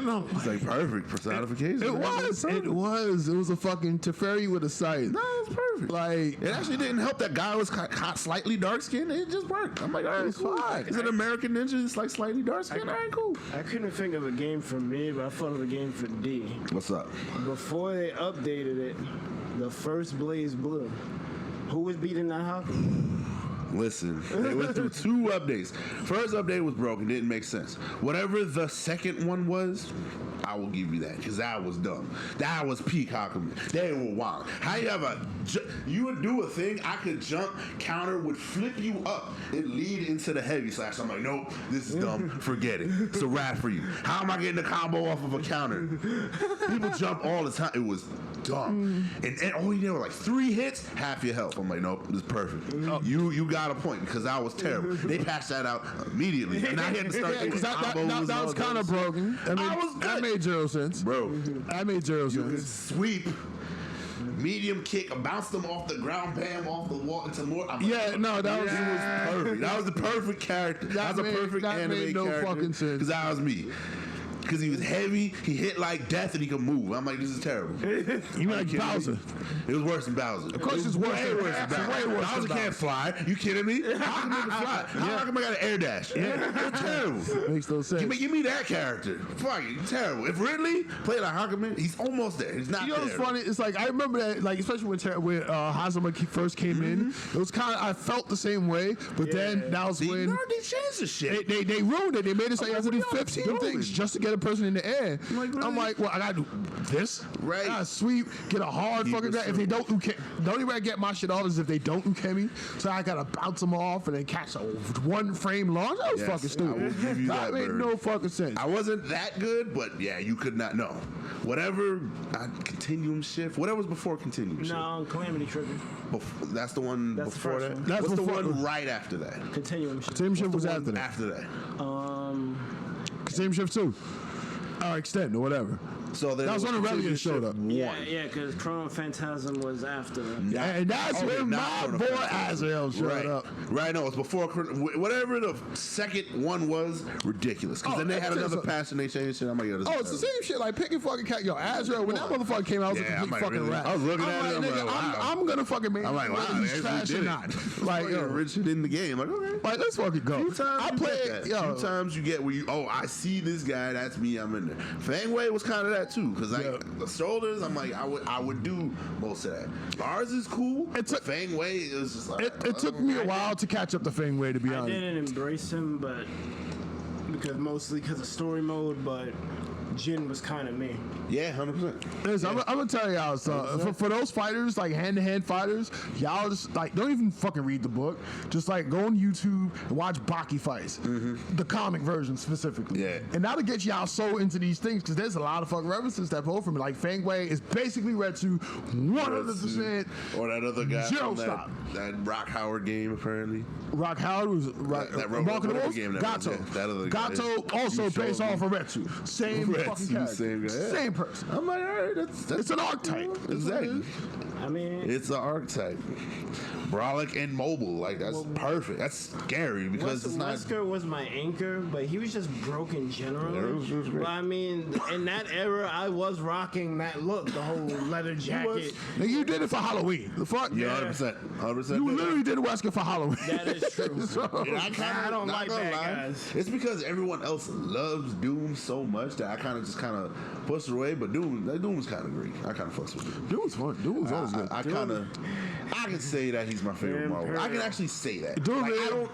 No, It's like perfect personification. it was a fucking Teferi with a sight. No, it was perfect. Like It actually didn't help that guy was slightly dark skinned. It just worked. I'm like, all right, It's cool. fine. It's an American ninja. It's like slightly dark skinned. All right, cool. I couldn't think of a game for me, but I thought of a game for D. What's up? Before they updated it, the first Blaze Blue. Who was beating that hockey? Listen, they went through 2 updates. First update was broken, didn't make sense. Whatever the second one was, I will give you that, because that was dumb. That was peak Hakumen. They were wild. How you have you would do a thing, I could jump, counter, would flip you up, and lead into the heavy slash. I'm like, nope, this is dumb, forget it. It's a wrap for you. How am I getting a combo off of a counter? People jump all the time. It was dumb. And all you did was like 3 hits, half your health. I'm like, nope, this is perfect. You got a point, because I was terrible. They patched that out immediately. And I had to start doing combos. that was kind of broken. I mean, that made 0 sense. Bro, That made 0 you could sense. sweep, medium kick, bounce them off the ground, bam, off the wall into more. That was perfect. That was the perfect character. That was a perfect that anime made no character. fucking sense. Because that was me. Because he was heavy, he hit like death, and he could move. I'm like, this is terrible. You like Bowser? It was worse than Bowser. Of course, it's worse than Way worse than Bowser. Way worse Bowser than can't fly. You kidding me? How come he can fly? How come I got an air dash? It's terrible. Makes no sense. Give me that character. Fuck it, terrible. If Ridley played like Hakumen, he's almost there. He's not You know there. what's funny? It's like I remember that, like especially when Hazama first came in, it was kind of I felt the same way. But then that was when they changed the shit. they ruined it. They made it so you have to do what y'all 15 doing? things just to get a person in the air. Like, I'm like, well, I gotta do this, Right. I gotta sweep, get a hard Keep fucking it grab. If they don't, the only way I get my shit off is if they don't me. So I gotta bounce them off and then catch a 1 frame launch. That was Yes, fucking stupid. I will give you that, made Bird. no fucking sense. I wasn't that good, but yeah, you could not know. Whatever, Continuum Shift, whatever was before Continuum Shift. No, Calamity Trigger. That's the one That's the before first that? one. That's What's the before- one right after that? Continuum shit. Same shit was The after one that. After that. Same shift too. Or extend or whatever. So then That was when Aurelian showed up. Yeah, because Chrono Phantasm was after. And that's when my boy Azrael showed up. Right, no, it's before whatever the second one was, ridiculous. Because then they had another patch and they changed shit. I'm like, yo, this is It's the same shit. Like picking fucking cat. Yo, Azrael. When that motherfucker came out, it was a complete fucking rap. I was looking at it. Nigga, I'm gonna fucking make. I'm like, wow, whether he's they trash actually or did not. it. Like, yo, Richard in the game. Like, okay. like let's fucking go. Few times I you played. get that. Yo, Few times you get where you, I see this guy, that's me, I'm in there. Fangway was kind of that too, because like the shoulders, I'm like, I would do most of that. Ours is cool. It took- Fangway, it was just like it took me a while to catch up to Fang Way, to be I honest. didn't embrace him, but mostly because of story mode, but Jin was kind of me. Yeah, 100%. Listen, I'm gonna tell y'all, so for those fighters, like hand-to-hand fighters, y'all just like don't even fucking read the book. Just like go on YouTube and watch Baki fights, the comic version specifically. Yeah. And that'll get y'all so into these things because there's a lot of fucking references that pull from it. Like Fang Wei is basically read to 100%. Or that other guy Zero from stop. that Rock Howard game, apparently. Rock Howard was That Mark of the whatever Wolves. game that was, Gato. yeah, that other guy. Gato also You based showed off me. of Retsu. Same Retsu, fucking character. same guy, yeah. Same person. I'm like, all right, that's It's an archetype. Exactly. I mean, It's an archetype. Brolic and mobile, like that's perfect. That's scary because it's not. Wesker was my anchor, but he was just broken generally. Yeah, it was great. But I mean, in that era, I was rocking that look, the whole leather jacket. And you did it for Halloween. The fuck? Yeah, 100%. You literally did Wesker for Halloween. That is true. So- Yeah, I don't not like gonna bad lie. guys. It's because everyone else loves Doom so much that I kind of just pushed it away. But Doom was kind of great. I kind of fucks with Doom. Dude was fun. Dude was always good. I can say that he's my favorite Marvel. I can actually say that. Dude, Like, man. I don't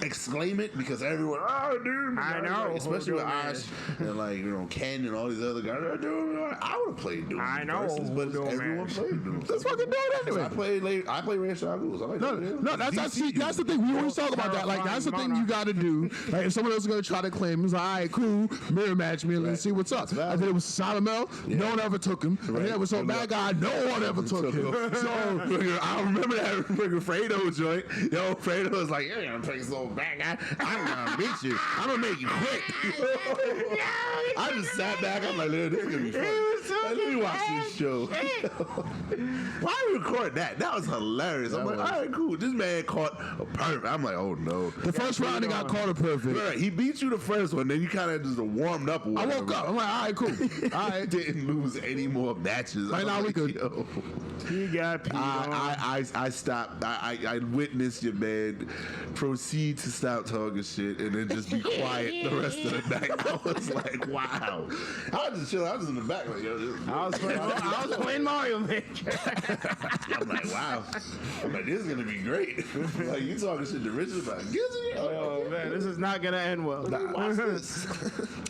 exclaim it because everyone, Doom. I know. Especially with Doom Ash is. and like Ken and all these other guys. Doom. I would have played Doom. I know versus, but Doom everyone is. played Doom. Let's fucking do it anyway. I play Red Shadows. I like No, that. no, that's the thing. We always talk about that. Like, that's the thing you got to do. Like, if someone else is going to try to claim, it's like, all right, cool, mirror match me and let's see what's up. valid. And then it was Solomel, no one ever took him. And then it was some bad guy, no one ever took him. So, I remember that Fredo joint. Yo, Fredo was like, "You're gonna play some bad guy. I'm gonna beat you. I'm gonna make you quit." I just sat back. I'm like, "This is gonna be fun. Like, let me watch this show." Why we record that? That was hilarious. I'm like, all right, cool. This man caught a perfect. I'm like, oh no. the first round, he got caught a perfect. Right, he beat you the first one, then you kind of just warmed up. Or I whatever. woke up. I'm like, all right, cool. All I right. didn't lose any more matches. Right I'm now, we like, good. yo. You got peed on. I stopped. I witnessed your man proceed to stop talking shit and then just be quiet the rest of the night. I was like, wow. I was just chilling. I was in the back like, yo. I was playing Mario Maker. I'm like, wow. I'm like, this is gonna be great. Like you talking shit to Richard about Gizzy? Oh man, this is not gonna end well. Watch this.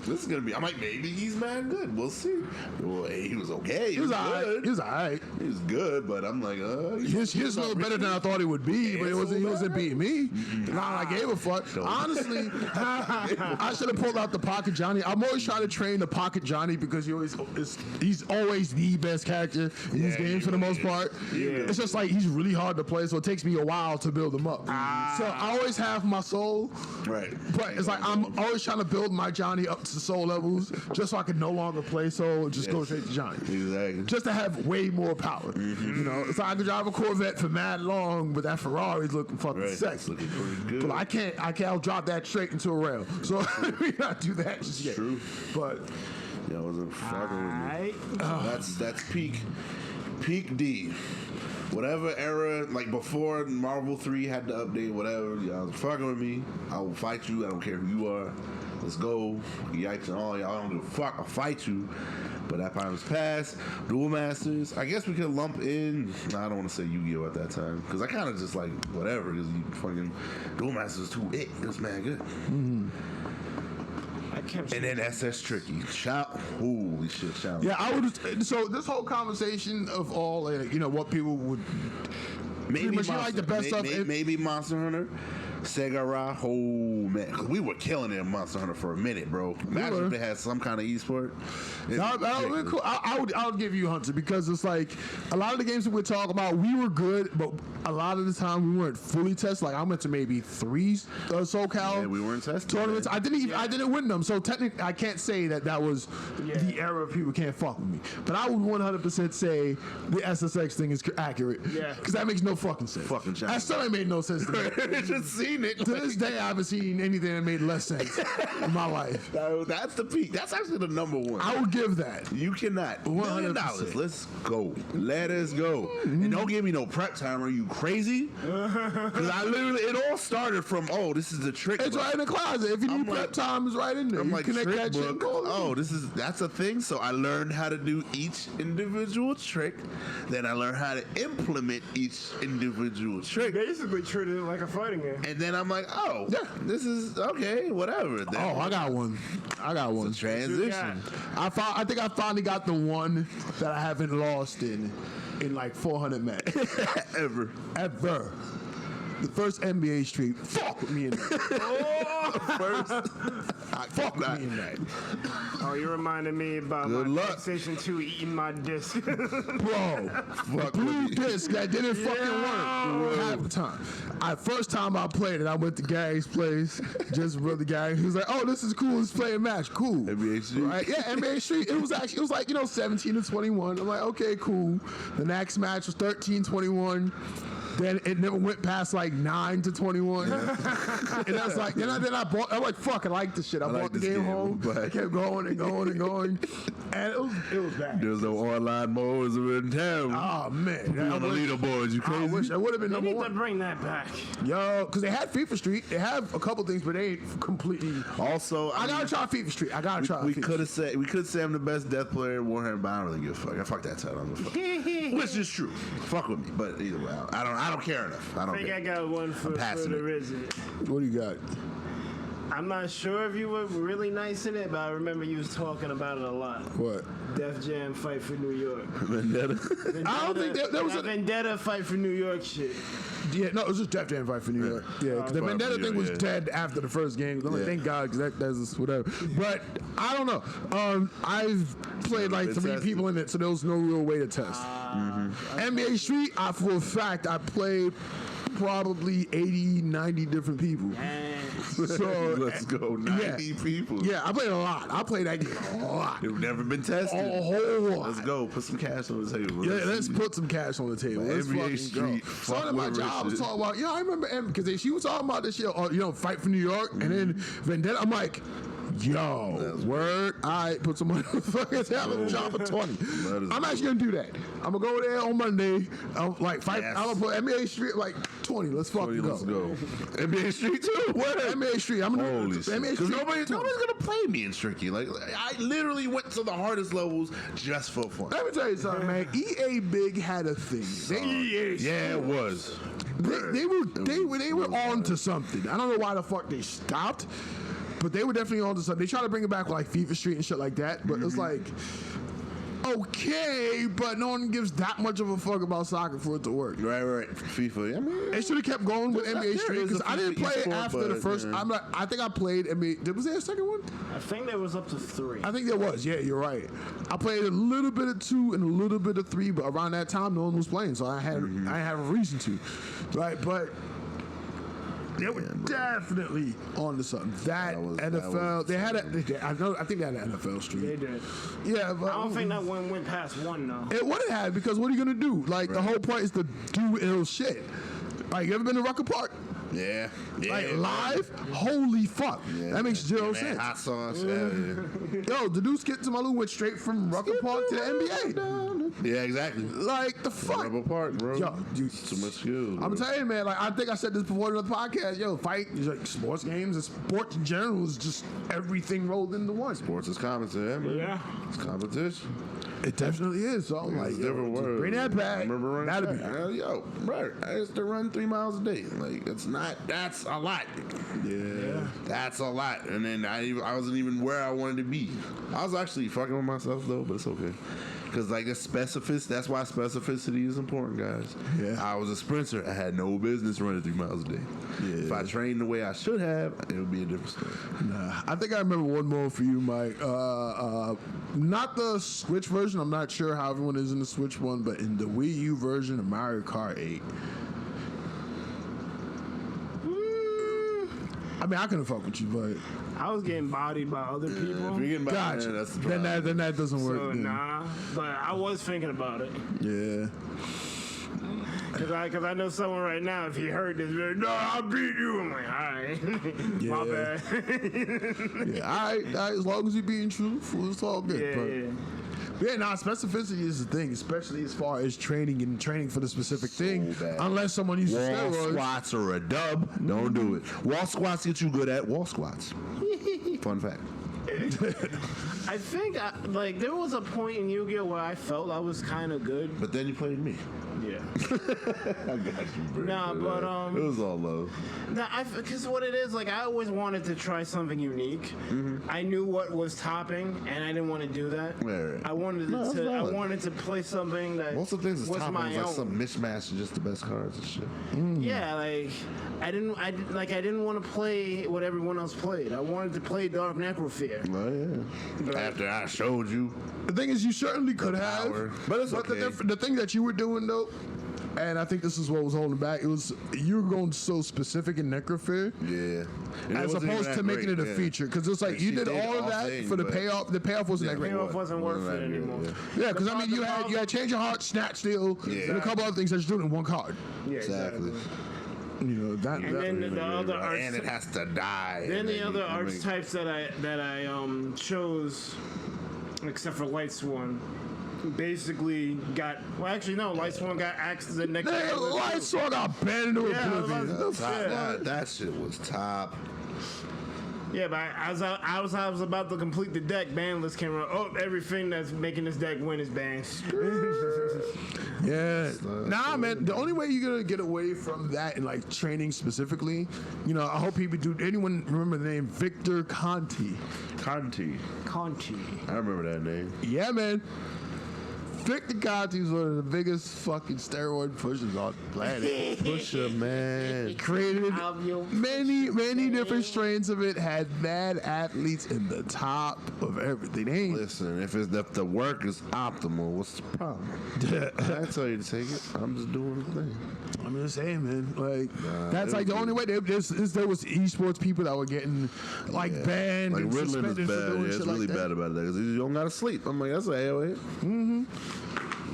This is gonna be. I'm like, maybe he's mad good. We'll see. Well, hey, he was okay. He was all right. He was all right. He was good, but I'm like, His a little better than I thought he would be, but he wasn't beating me. Nah, I gave a fuck. Don't. Honestly, I should have pulled out the Pocket Johnny. I'm always trying to train the Pocket Johnny because he's always the best character in these games for the most part. It's just like he's really hard to play, so it takes me a while to build him up. So I always have my soul, right. but it's like I'm always trying to build my Johnny up to soul levels just so I can no longer play soul and just go straight to Johnny. Exactly. Just to have way more power. You know, it's like I could drive a Corvette for mad long, but that Ferrari's looking fucking Right. sexy. Looking pretty good. But I can't. I'll drop that straight into a rail. So we not do that just yet. True. But Yeah, I wasn't fucking with me. Alright. That's peak D. Whatever era, like before Marvel 3 had the update, whatever, y'all was fucking with me. I will fight you. I don't care who you are. Let's go. Yikes and all. Y'all don't give a fuck. I'll fight you. But that time was past. Duel Masters. I guess we could lump in. I don't want to say Yu-Gi-Oh at that time because I kind of just like whatever. Because you fucking Duel Masters 2. It was man good. I kept And then SS Tricky. Holy shit! Shout. yeah, I would. So this whole conversation of all, what people would pretty much like the best stuff. Maybe Monster Hunter. Segara, oh man, 'cause we were killing it in Monster Hunter for a minute, bro. Imagine if they had some kind of esport. That would be cool. I would give you Hunter because it's like a lot of the games that we're talking about, we were good, but a lot of the time we weren't fully tested. Like I went to maybe 3 SoCal Yeah, we weren't tested, tournaments. man. I didn't win them, so technically I can't say that was the era of people can't fuck with me. But I would 100% say the SSX thing is accurate. Yeah. because that makes no fucking sense. Fucking that still ain't made no sense to me. Just seen it. To this day, I haven't seen anything that made less sense in my life. That's the peak. That's actually the number one. I would give that. You cannot. $1 million. 100%. Let's go. Let us go. And don't give me no prep time. Are you crazy? Because I literally, it all started from, this is the trick. It's book. right in the closet. If you need I'm prep like- time, it's right in there. I'm You like, connect trick that shit. book. That's a thing. So I learned how to do each individual trick. Then I learned how to implement each individual trick. basically treated it like a fighting game. And then I'm like, Yeah. this is okay, whatever. Then Oh, I got one. it's a transition. I think I finally got the one that I haven't lost in like 400 matches Ever. ever. the first NBA Street, fuck with me in that. Fuck with me in that. Oh, you reminded me about Good my luck. PlayStation 2 eating my disc. Bro, Fuck blue with me. disc that didn't fucking work half the time. First time I played it, I went to Gary's place, just with brother Gary. He was like, "Oh, this is cool. Let's play a match. Cool." NBA Street? Right? Yeah, NBA Street. It was like 17 to 21. I'm like, okay, cool. The next match was 13-21. Then it never went past like 9 to 21. And that's like, then I bought, I'm like, fuck, I like this shit. I bought the game home, but- kept going and going and going. And it was bad. There's no online modes in town. Oh, man. Be on the leaderboards, you I crazy? wish that would have been They number need to one. bring that back. Yo, because they had FIFA Street. They have a couple things, but they ain't completely. Also, I gotta try FIFA Street. I gotta try. We FIFA could have said I'm the best death player in Warhammer, but I don't really give a fuck. I fuck that title. I don't give a fuck. Which is true. Fuck with me, but either way, I don't care enough. I I don't think I care. got one for the passing it. Rhy'zrd. What do you got? I'm not sure if you were really nice in it, but I remember you was talking about it a lot. What? Def Jam fight for New York. Vendetta. I don't think there was that Vendetta fight for New York shit. Yeah, no, it was just Def Jam fight for New York. Yeah, because the Vendetta thing was dead after the first game. I'm like, thank God, because that's whatever. But I don't know. I've played like 3 people in it, so there was no real way to test. NBA Street, for a fact, I played probably 80, 90 different people. So Let's go. 90 people. Yeah, I played a lot. I played that game a lot. They've never been tested. A whole lot. Let's go. Put some cash on the table. Yeah, let's put some cash on the table. Let's NBA fucking Street, go. fuck Son at my with job was Rhy'zrd. talking about, I remember because she was talking about this shit, fight for New York, and then Vendetta. I'm like, yo, word, all right, put some money on the fucking table, job for 20. I'm actually gonna do that. I'm gonna go there on Monday. I'm fight. Yes. I'm gonna put NBA Street 20. Let's fucking go. Let's go. NBA Street too. What? NBA Street. I'm gonna Holy do shit. NBA Because Street. nobody's gonna play me in Stricky. Like I literally went to the hardest levels just for fun. Let me tell you something, man. EA Big had a thing. Yeah, it was. They were on to something. I don't know why the fuck they stopped, but they were definitely on to something. They tried to bring it back with like FIFA Street and shit like that, but it's like, okay, but no one gives that much of a fuck about soccer for it to work. Right. FIFA. I mean, They should have kept going with NBA there Street is because a I didn't FIFA play it esport, after the but, first. yeah. I think I played NBA. Was there a second one? I think there was up to 3. I think there was. Yeah, you're right. I played a little bit of 2 and a little bit of 3, but around that time, no one was playing, so I had a reason to, right? But they were definitely on to something. That NFL, they had I think they had an NFL Street. They did. Yeah, but I don't think that one went past 1 though. it would have had because what are you gonna do? Like the whole point is to do ill shit. Like you ever been to Rucker Park? yeah. Like live? Holy fuck. That makes zero Man, sense. hot sauce. Yo, the dude Skit to Malou went straight from Rucker Park to the NBA. Yeah, exactly. Like the fuck. Rubber Park, bro. Yo, dude, Too much skill. I'm bro. telling you, man. Like I think I said this before in the podcast. Yo, fight is like sports games and sports in general is just everything rolled into one. Sports is competition, man. Yeah. It's competition. It definitely is. So I'm like, It's a yo, different just word. bring that back. I remember running That'd be track. Yo, bro, I used to run 3 miles a day. Like that's a lot. yeah. That's a lot. And then I wasn't even where I wanted to be. I was actually fucking with myself though, but it's okay. Because like that's why specificity is important, guys. Yeah. I was a sprinter. I had no business running 3 miles a day. Yeah. If I trained the way I should have, it would be a different story. Nah, I think I remember one more for you, Mike. Not the Switch version. I'm not sure how everyone is in the Switch one, but in the Wii U version of Mario Kart 8. I mean, I couldn't fuck with you, but I was getting bodied by other If people. you're getting back, gotcha. man, that's the Then problem. that doesn't work. So then. nah, but I was thinking about it. Yeah. Cause I know someone right now, if he heard this, be like, no, I beat you. I'm like, all right, my Yeah. bad. Yeah, all right, as long as you're being truthful, it's all good. yeah. Yeah, nah, specificity is the thing, especially as far as training for the specific thing. bad. Unless someone uses Wall steroids. squats are a dub. Don't do it. Wall squats get you good at wall squats. Fun fact. I think like there was a point in Yu-Gi-Oh where I felt I was kind of good. But then you played me. Yeah. Yeah. I got you, bro. Nah, but it was all love. because what it is, like I always wanted to try something unique. I knew what was topping, and I didn't want to do that. Right. I wanted No, that's I valid. wanted to play something that Most of the things is was top my ones, like own. some mishmash of just the best cards and shit. Yeah, like I didn't want to play what everyone else played. I wanted to play Dark Necrofear. Oh yeah. After I showed you, The thing is, you certainly could power. have, But it's okay. the thing that you were doing though, and I think this is what was holding back. It was you were going so specific in Necrofear, Yeah. And it as wasn't opposed even to that making great, it a feature. Because it's like Like, you she did did all of all that things, for the but- payoff. The payoff wasn't that great. Payoff wasn't worth that it good, anymore. yeah. Yeah, because I mean, you had Change Your Heart, Snatch Steal, and a couple other things that you do in one card. Yeah, Exactly. You know that. And then the other And it has to die. Then and the other you make- archetypes that I chose, except for Lightsworn, basically got. Well, actually no, Lightsworn got axed the next. Light Sword got banned into Yeah, oblivion. I was- That shit was top. Yeah, but I was about to complete the deck. Ban list came around. Oh, everything that's making this deck win is banned. Yeah. Nah, man. The only way you're gonna get away from that and like training specifically, you know, I hope people do. Anyone remember the name Victor Conti? Conti. Conti. I remember that name. Yeah, man. Victor Conti is one of the biggest fucking steroid pushers on the planet. Pusha, man. Created many different strains of it. Had mad athletes in the top of everything. They ain't. Listen, if the work is optimal, what's the problem? I tell you to take it. I'm just doing the thing. I'm just saying, man. Like that's it like the was only way. There was esports people that were getting like banned Like and Riddlin is suspended for bad. doing Yeah, it's shit really like that. bad about that because you don't gotta sleep. I'm like, that's a AOA. Mm-hmm.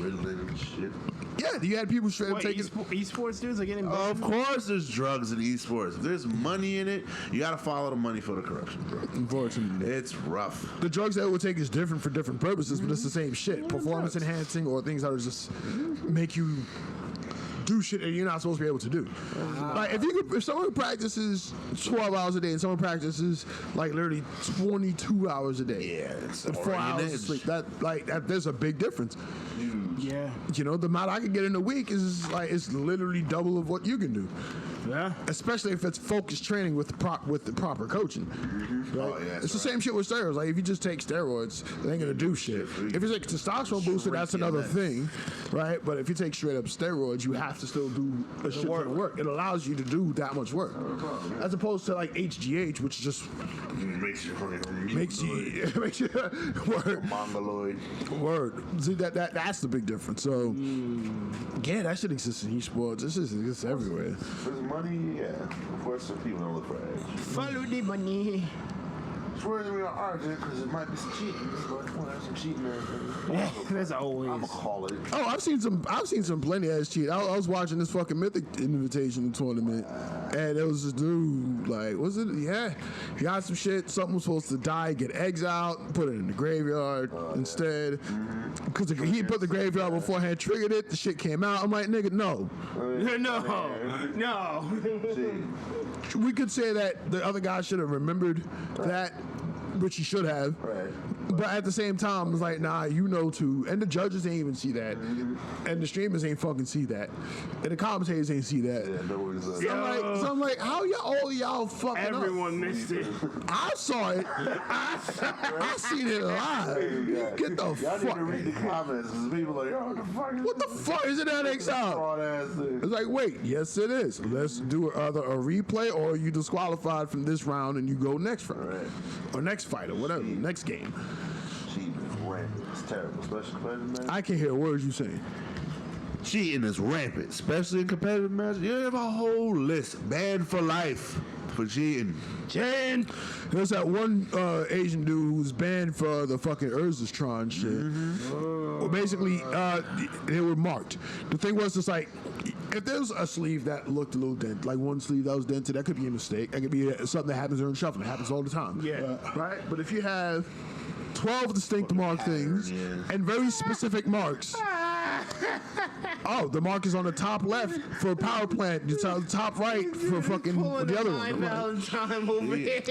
Riddlin and shit. Yeah, you had people straight up What, taking. esports dudes are getting banned? Of course, there's drugs in esports. If there's money in it, you gotta follow the money for the corruption, bro. Unfortunately, It's rough. the drugs that we'll take is different for different purposes, but it's the same shit. Performance enhancing or things that are just make you do shit that you're not supposed to be able to do. Like if someone practices 12 hours a day and someone practices like literally 22 hours a day, Yeah, it's and 4 already an hours of edge. sleep, that there's a big difference. Yeah. You know, the amount I can get in a week is like it's literally double of what you can do. Yeah. Especially if it's focused training with the proper coaching. Right? Oh, yeah, It's the same shit with steroids. Like if you just take steroids, it ain't gonna do shit. If you take testosterone booster, that's another thing, right? But if you take straight up steroids, you have to still do a shit ton of work. It allows you to do that much work, as opposed to like HGH, which just makes you word. Mongoloid. Word. See that's the big difference. So yeah, that shit exists in esports. This exists everywhere. There's money, yeah. Of course, some people don't look for edge. Follow the money. Swears we are arguing because it might be some cheating, but well, there's some cheating there. There's always. I'm gonna call it. Oh, I've seen some plenty ass cheat. I was watching this fucking Mythic Invitational tournament, and there was this dude, like, was it? Yeah, he got some shit. Something was supposed to die, get eggs out, put it in the graveyard instead. Because he put the graveyard beforehand, triggered it, the shit came out. I'm like, nigga, no. No. We could say that the other guy should have remembered that, which he should have. Right. But at the same time, it's like, nah, you know too. And the judges ain't even see that. And the streamers ain't fucking see that. And the commentators ain't see that. Yeah, no worries. So I'm like, how all y'all fucking Everyone missed it. I saw it. I seen it live. Get the Y'all need to fuck. read the comments because people are like, yo, what the fuck is What the fuck is it that X out? fraud ass thing? It's like, wait, yes it is. Let's do either a replay or you disqualified from this round and you go next round. Right. Or next fight or whatever, next game. Cheating is rampant. It's terrible, especially competitive matches. I can hear words you saying. Cheating is rampant, especially in competitive matches. You have a whole list banned for life for cheating. Jen! There's that one Asian dude who's banned for the fucking Rhy'zrd shit. Well, basically, they were marked. The thing was just like, if there's a sleeve that looked a little dent, like one sleeve that was dented, that could be a mistake. That could be something that happens during shuffling. It happens all the time. Yeah. Right? But if you have 12 distinct marked things and very specific marks, Oh, the mark is on the top left for power plant. The top right for fucking the other one. Valentine over here.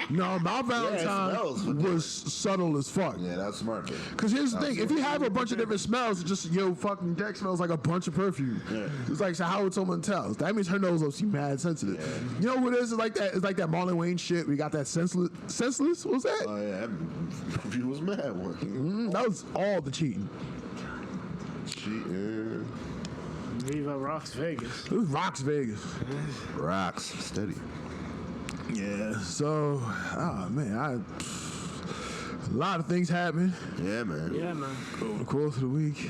No, my Valentine smells with was subtle as fuck. Yeah, that's smart. Because here's the thing: if you have a bunch of different smells, it's just fucking deck smells like a bunch of perfume. Yeah. It's like, so how would someone tell? That means her nose must be mad sensitive. Yeah. You know what it is? It's like that. It's like that Marlon Wayne shit. We got that senseless. Senseless? What was that? Oh yeah, that perfume was mad one. That was all the cheating. Cheating. Viva Rocks Vegas. It was Rocks Vegas. Rocks steady. Yeah. So, man, a lot of things happened Yeah, man. Yeah, man. over the course of the week.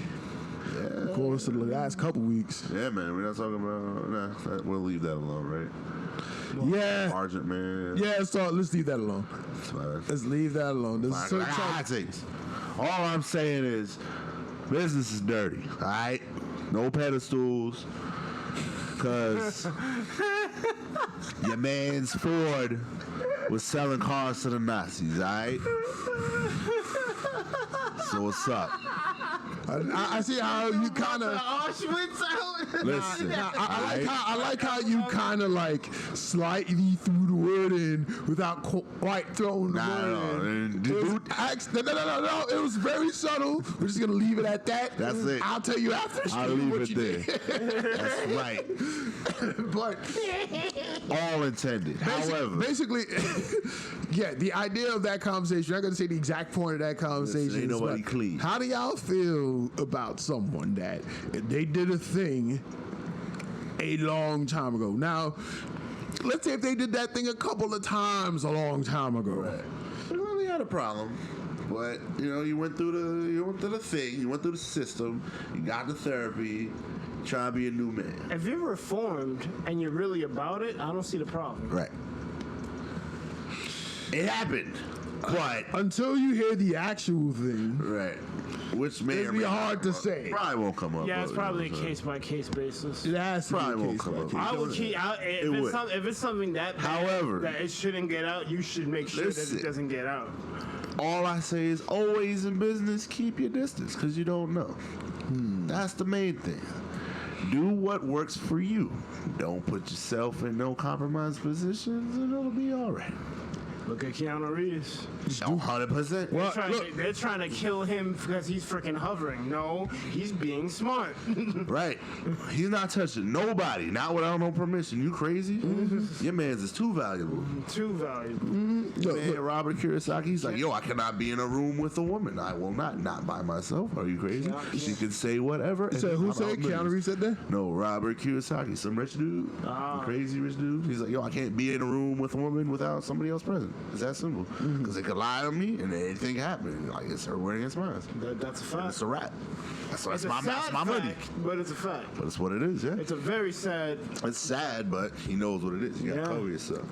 Yeah. Of course, the last couple weeks. Yeah, man. We're not talking about. Nah, we'll leave that alone, right? Yeah. Argent, man. Yeah, so let's leave that alone. It's fine. Let's leave that alone. This is Fine. Hot takes. All I'm saying is, business is dirty. All right, no pedestals, cause your man's Ford was selling cars to the Nazis. All right. So what's up? I see how you kind of. Auschwitz out. Listen, I like how you kind of like slightly threw the word in without quite throwing the word in. No. It was very subtle. We're just gonna leave it at that. That's it. I'll tell you after. I'll leave it there. That's right. But All intended. However, basically, yeah, the idea of that conversation. I'm not gonna say the exact point of that conversation. ain't is, nobody but clean. How do y'all feel about someone that they did a thing a long time ago? Now, let's say if they did that thing a couple of times a long time ago. right. You really had a problem. But you went through the thing, you went through the system, you got the therapy, trying to be a new man. If you're reformed and you're really about it, I don't see the problem. Right. It happened, but Until you hear the actual thing, right, which may it'd or be may not hard to come up. say. Probably won't come up. Yeah, it's but, probably a what I'm case by case basis. It has to Probably be a won't case come by up. case. I would keep out if it's something that bad However- that it shouldn't get out. You should make sure that Listen. it doesn't get out. saying. All I say is always in business, keep your distance, because you don't know. That's the main thing. Do what works for you. Don't put yourself in no compromised positions, and it'll be all right. Look at Keanu Reeves. 100%. Well, They're trying to kill him because he's freaking hovering. No, he's being smart. Right. He's not touching nobody, not without no permission. You crazy? Your man's is too valuable. Too valuable. Man, Robert Kiyosaki, he's like, yo, I cannot be in a room with a woman. I will not by myself. Are you crazy? Yeah. She can say whatever. and So who I'm said out Keanu millions. Reeves said that? No, Robert Kiyosaki, some rich dude, crazy rich dude. He's like, yo, I can't be in a room with a woman without somebody else present. It's that simple. Because they could lie on me and anything happen. Like, it's her word against mine. That's a fact. It's a wrap. That's It's a my sad money. fact, but it's a fact. But it's what it is, yeah. It's a very sad. It's sad, but he knows what it is. You gotta Yeah. cover yourself.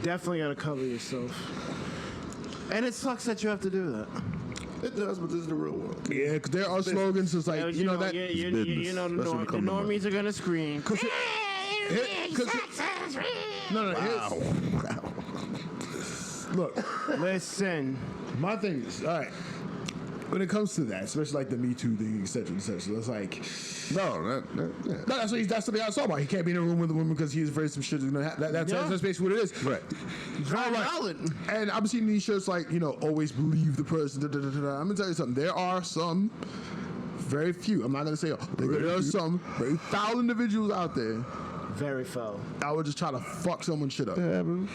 Definitely gotta cover yourself. And it sucks that you have to do that. It does, but this is the real world. Yeah, because there are slogans that's like, you know that. you business, know, especially when it the come to money. normies are gonna scream. No, Wow. look, Listen, my thing is, all right, when it comes to that, especially like the Me Too thing, et cetera, it's like, No, yeah. no, that's something I saw about. He can't be in a room with a woman because he's afraid some shit is gonna happen. That's basically what it is. Right. dry ballot. And I'm seeing these shirts like, always believe the person. I'm gonna tell you something. There are some, very few. I'm not gonna say all. There are some very foul individuals out there. Very foul. I would just try to fuck someone's shit up. Yeah, bro.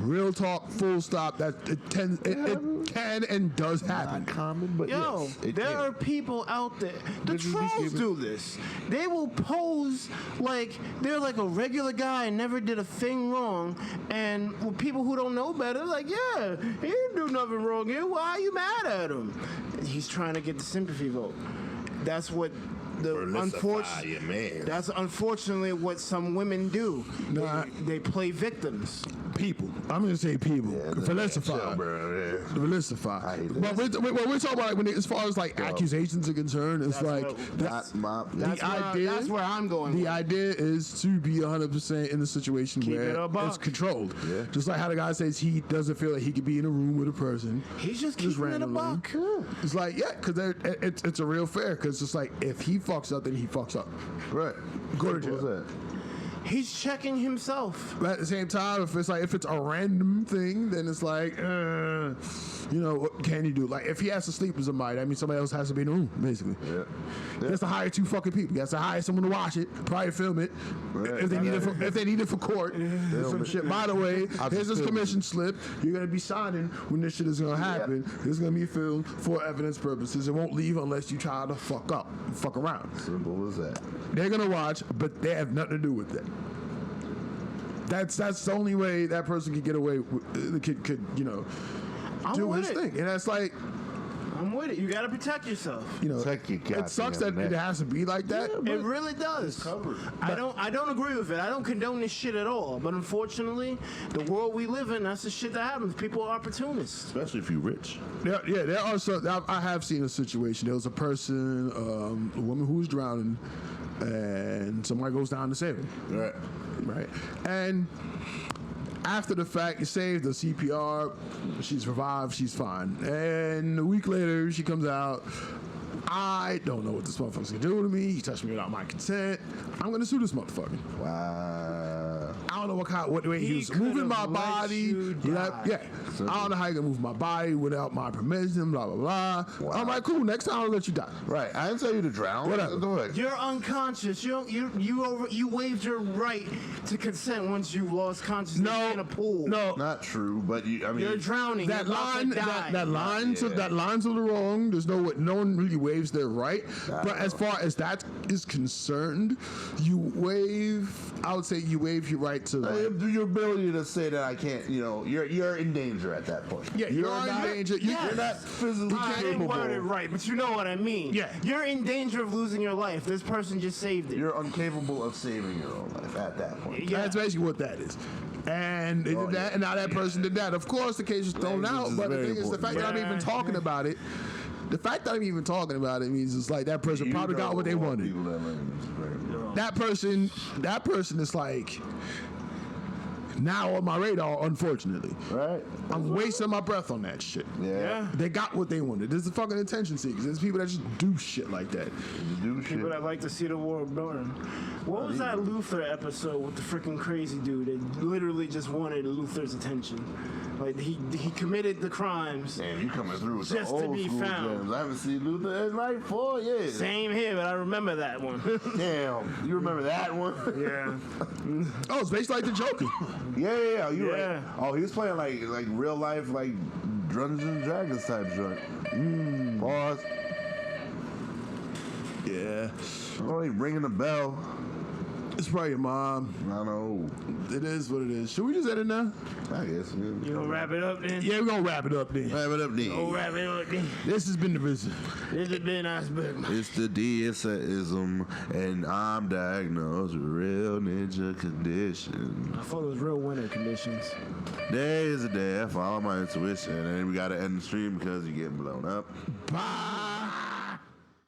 Real talk, full stop. That it can and does happen. Not common, but Yo, yes, it there can. are people out there. The Did you trolls give it- do this. They will pose like they're like a regular guy and never did a thing wrong. And with people who don't know better, like, yeah, he didn't do nothing wrong here. Why are you mad at him? He's trying to get the sympathy vote. That's what Your man. That's unfortunately what some women do. Nah. They play victims. People. I'm gonna say people. Philosophized. But we're talking about like when as far as like accusations are concerned, it's like That's where I'm going. The with. idea is to be 100% in a situation Keep it where a buck. it's controlled. Yeah. Just like how the guy says he doesn't feel like he could be in a room with a person. He's just keeping it a randomly. buck. It's like, yeah, because it's a real fair. Because it's like, if he fucks up, then he fucks up. Right. Go to Simple as jail. that. He's checking himself. But at the same time, if it's a random thing, then it's like, what can you do? Like, if he has to sleep with somebody, that means somebody else has to be in the room, basically. Yeah. He has to hire 2 fucking people. He has to hire someone to watch it, probably film it, if they need it for court. Some shit. By the way, here's this commission slip. You're gonna be signing when this shit is gonna happen. It's gonna be filmed for evidence purposes. It won't leave unless you try to fuck around. Simple as that. They're gonna watch, but they have nothing to do with it. That's the only way that person could get away. The kid could, I'm do with his it. thing, and that's like, I'm with it. You gotta protect yourself. Protect your it sucks that goddamn it has to be like that. It really does. I don't agree with it. I don't condone this shit at all. But unfortunately, the world we live in, that's the shit that happens. People are opportunists. Especially if you're rich. There are some. I have seen a situation. There was a person, a woman who was drowning, and somebody goes down to save her. Right. And after the fact, you saved the CPR. She's revived. She's fine. And a week later, she comes out. I don't know what this motherfucker's gonna do to me. He touched me without my consent. I'm gonna sue this motherfucker. Wow. I don't know what way he was could've moving my let body. you die. I don't know how you can move my body without my permission. Blah blah blah. Wow. I'm like, cool. Next time I'll let you die. Right. I didn't tell you to drown. Whatever. Go ahead. You're unconscious. You waived your right to consent once you lost consciousness in a pool. No, Not true, but You're drowning. that You're about line, to die. that line, that line's a little wrong. There's no one really waives their right. But as far as that is concerned, I would say you waive your right to. your ability to say that I can't, you're in danger at that point. Yeah, you're in danger. You're not physically I didn't word it right, but you know what I mean. Yeah. You're in danger of losing your life. This person just saved it. You're incapable of saving your own life at that point. Yeah. That's basically what that is. And they did that, and now that person did that. Of course, the case was thrown Language out, is but the very thing is, the fact that I'm even talking about it. The fact that I'm even talking about it means it's like that person probably got what they wanted. That person is like now on my radar, unfortunately. Right? I'm wasting my breath on that shit. Yeah. They got what they wanted. There's the fucking attention seekers. There's people that just do shit like that. Do shit. People that like to see the world burn. What was that Luther episode with the freaking crazy dude that literally just wanted Luther's attention? Like he committed the crimes. Damn, you coming through with Just the to old be school found. gems. I haven't seen Luther in like 4 years. Same here, but I remember that one. Damn, you remember that one? Yeah. Oh, it's basically like the Joker. Yeah, you're Yeah. right. Oh, he was playing like real life, like Dungeons and Dragons type joint. Pause. Yeah. Oh, he ringing the bell. It's probably your mom. I know. It is what it is. Should we just end it now? I guess. You gonna wrap it up then? Yeah, we're gonna wrap it up then. Wrap it up, D. Oh, wrap it up then. This has been the Rhy'zrd. This has been Iceberg. It's the DSism, and I'm diagnosed with real ninja condition. I thought it was real winter conditions. Day is a day I follow my intuition, and we gotta end the stream because you're getting blown up. Bye.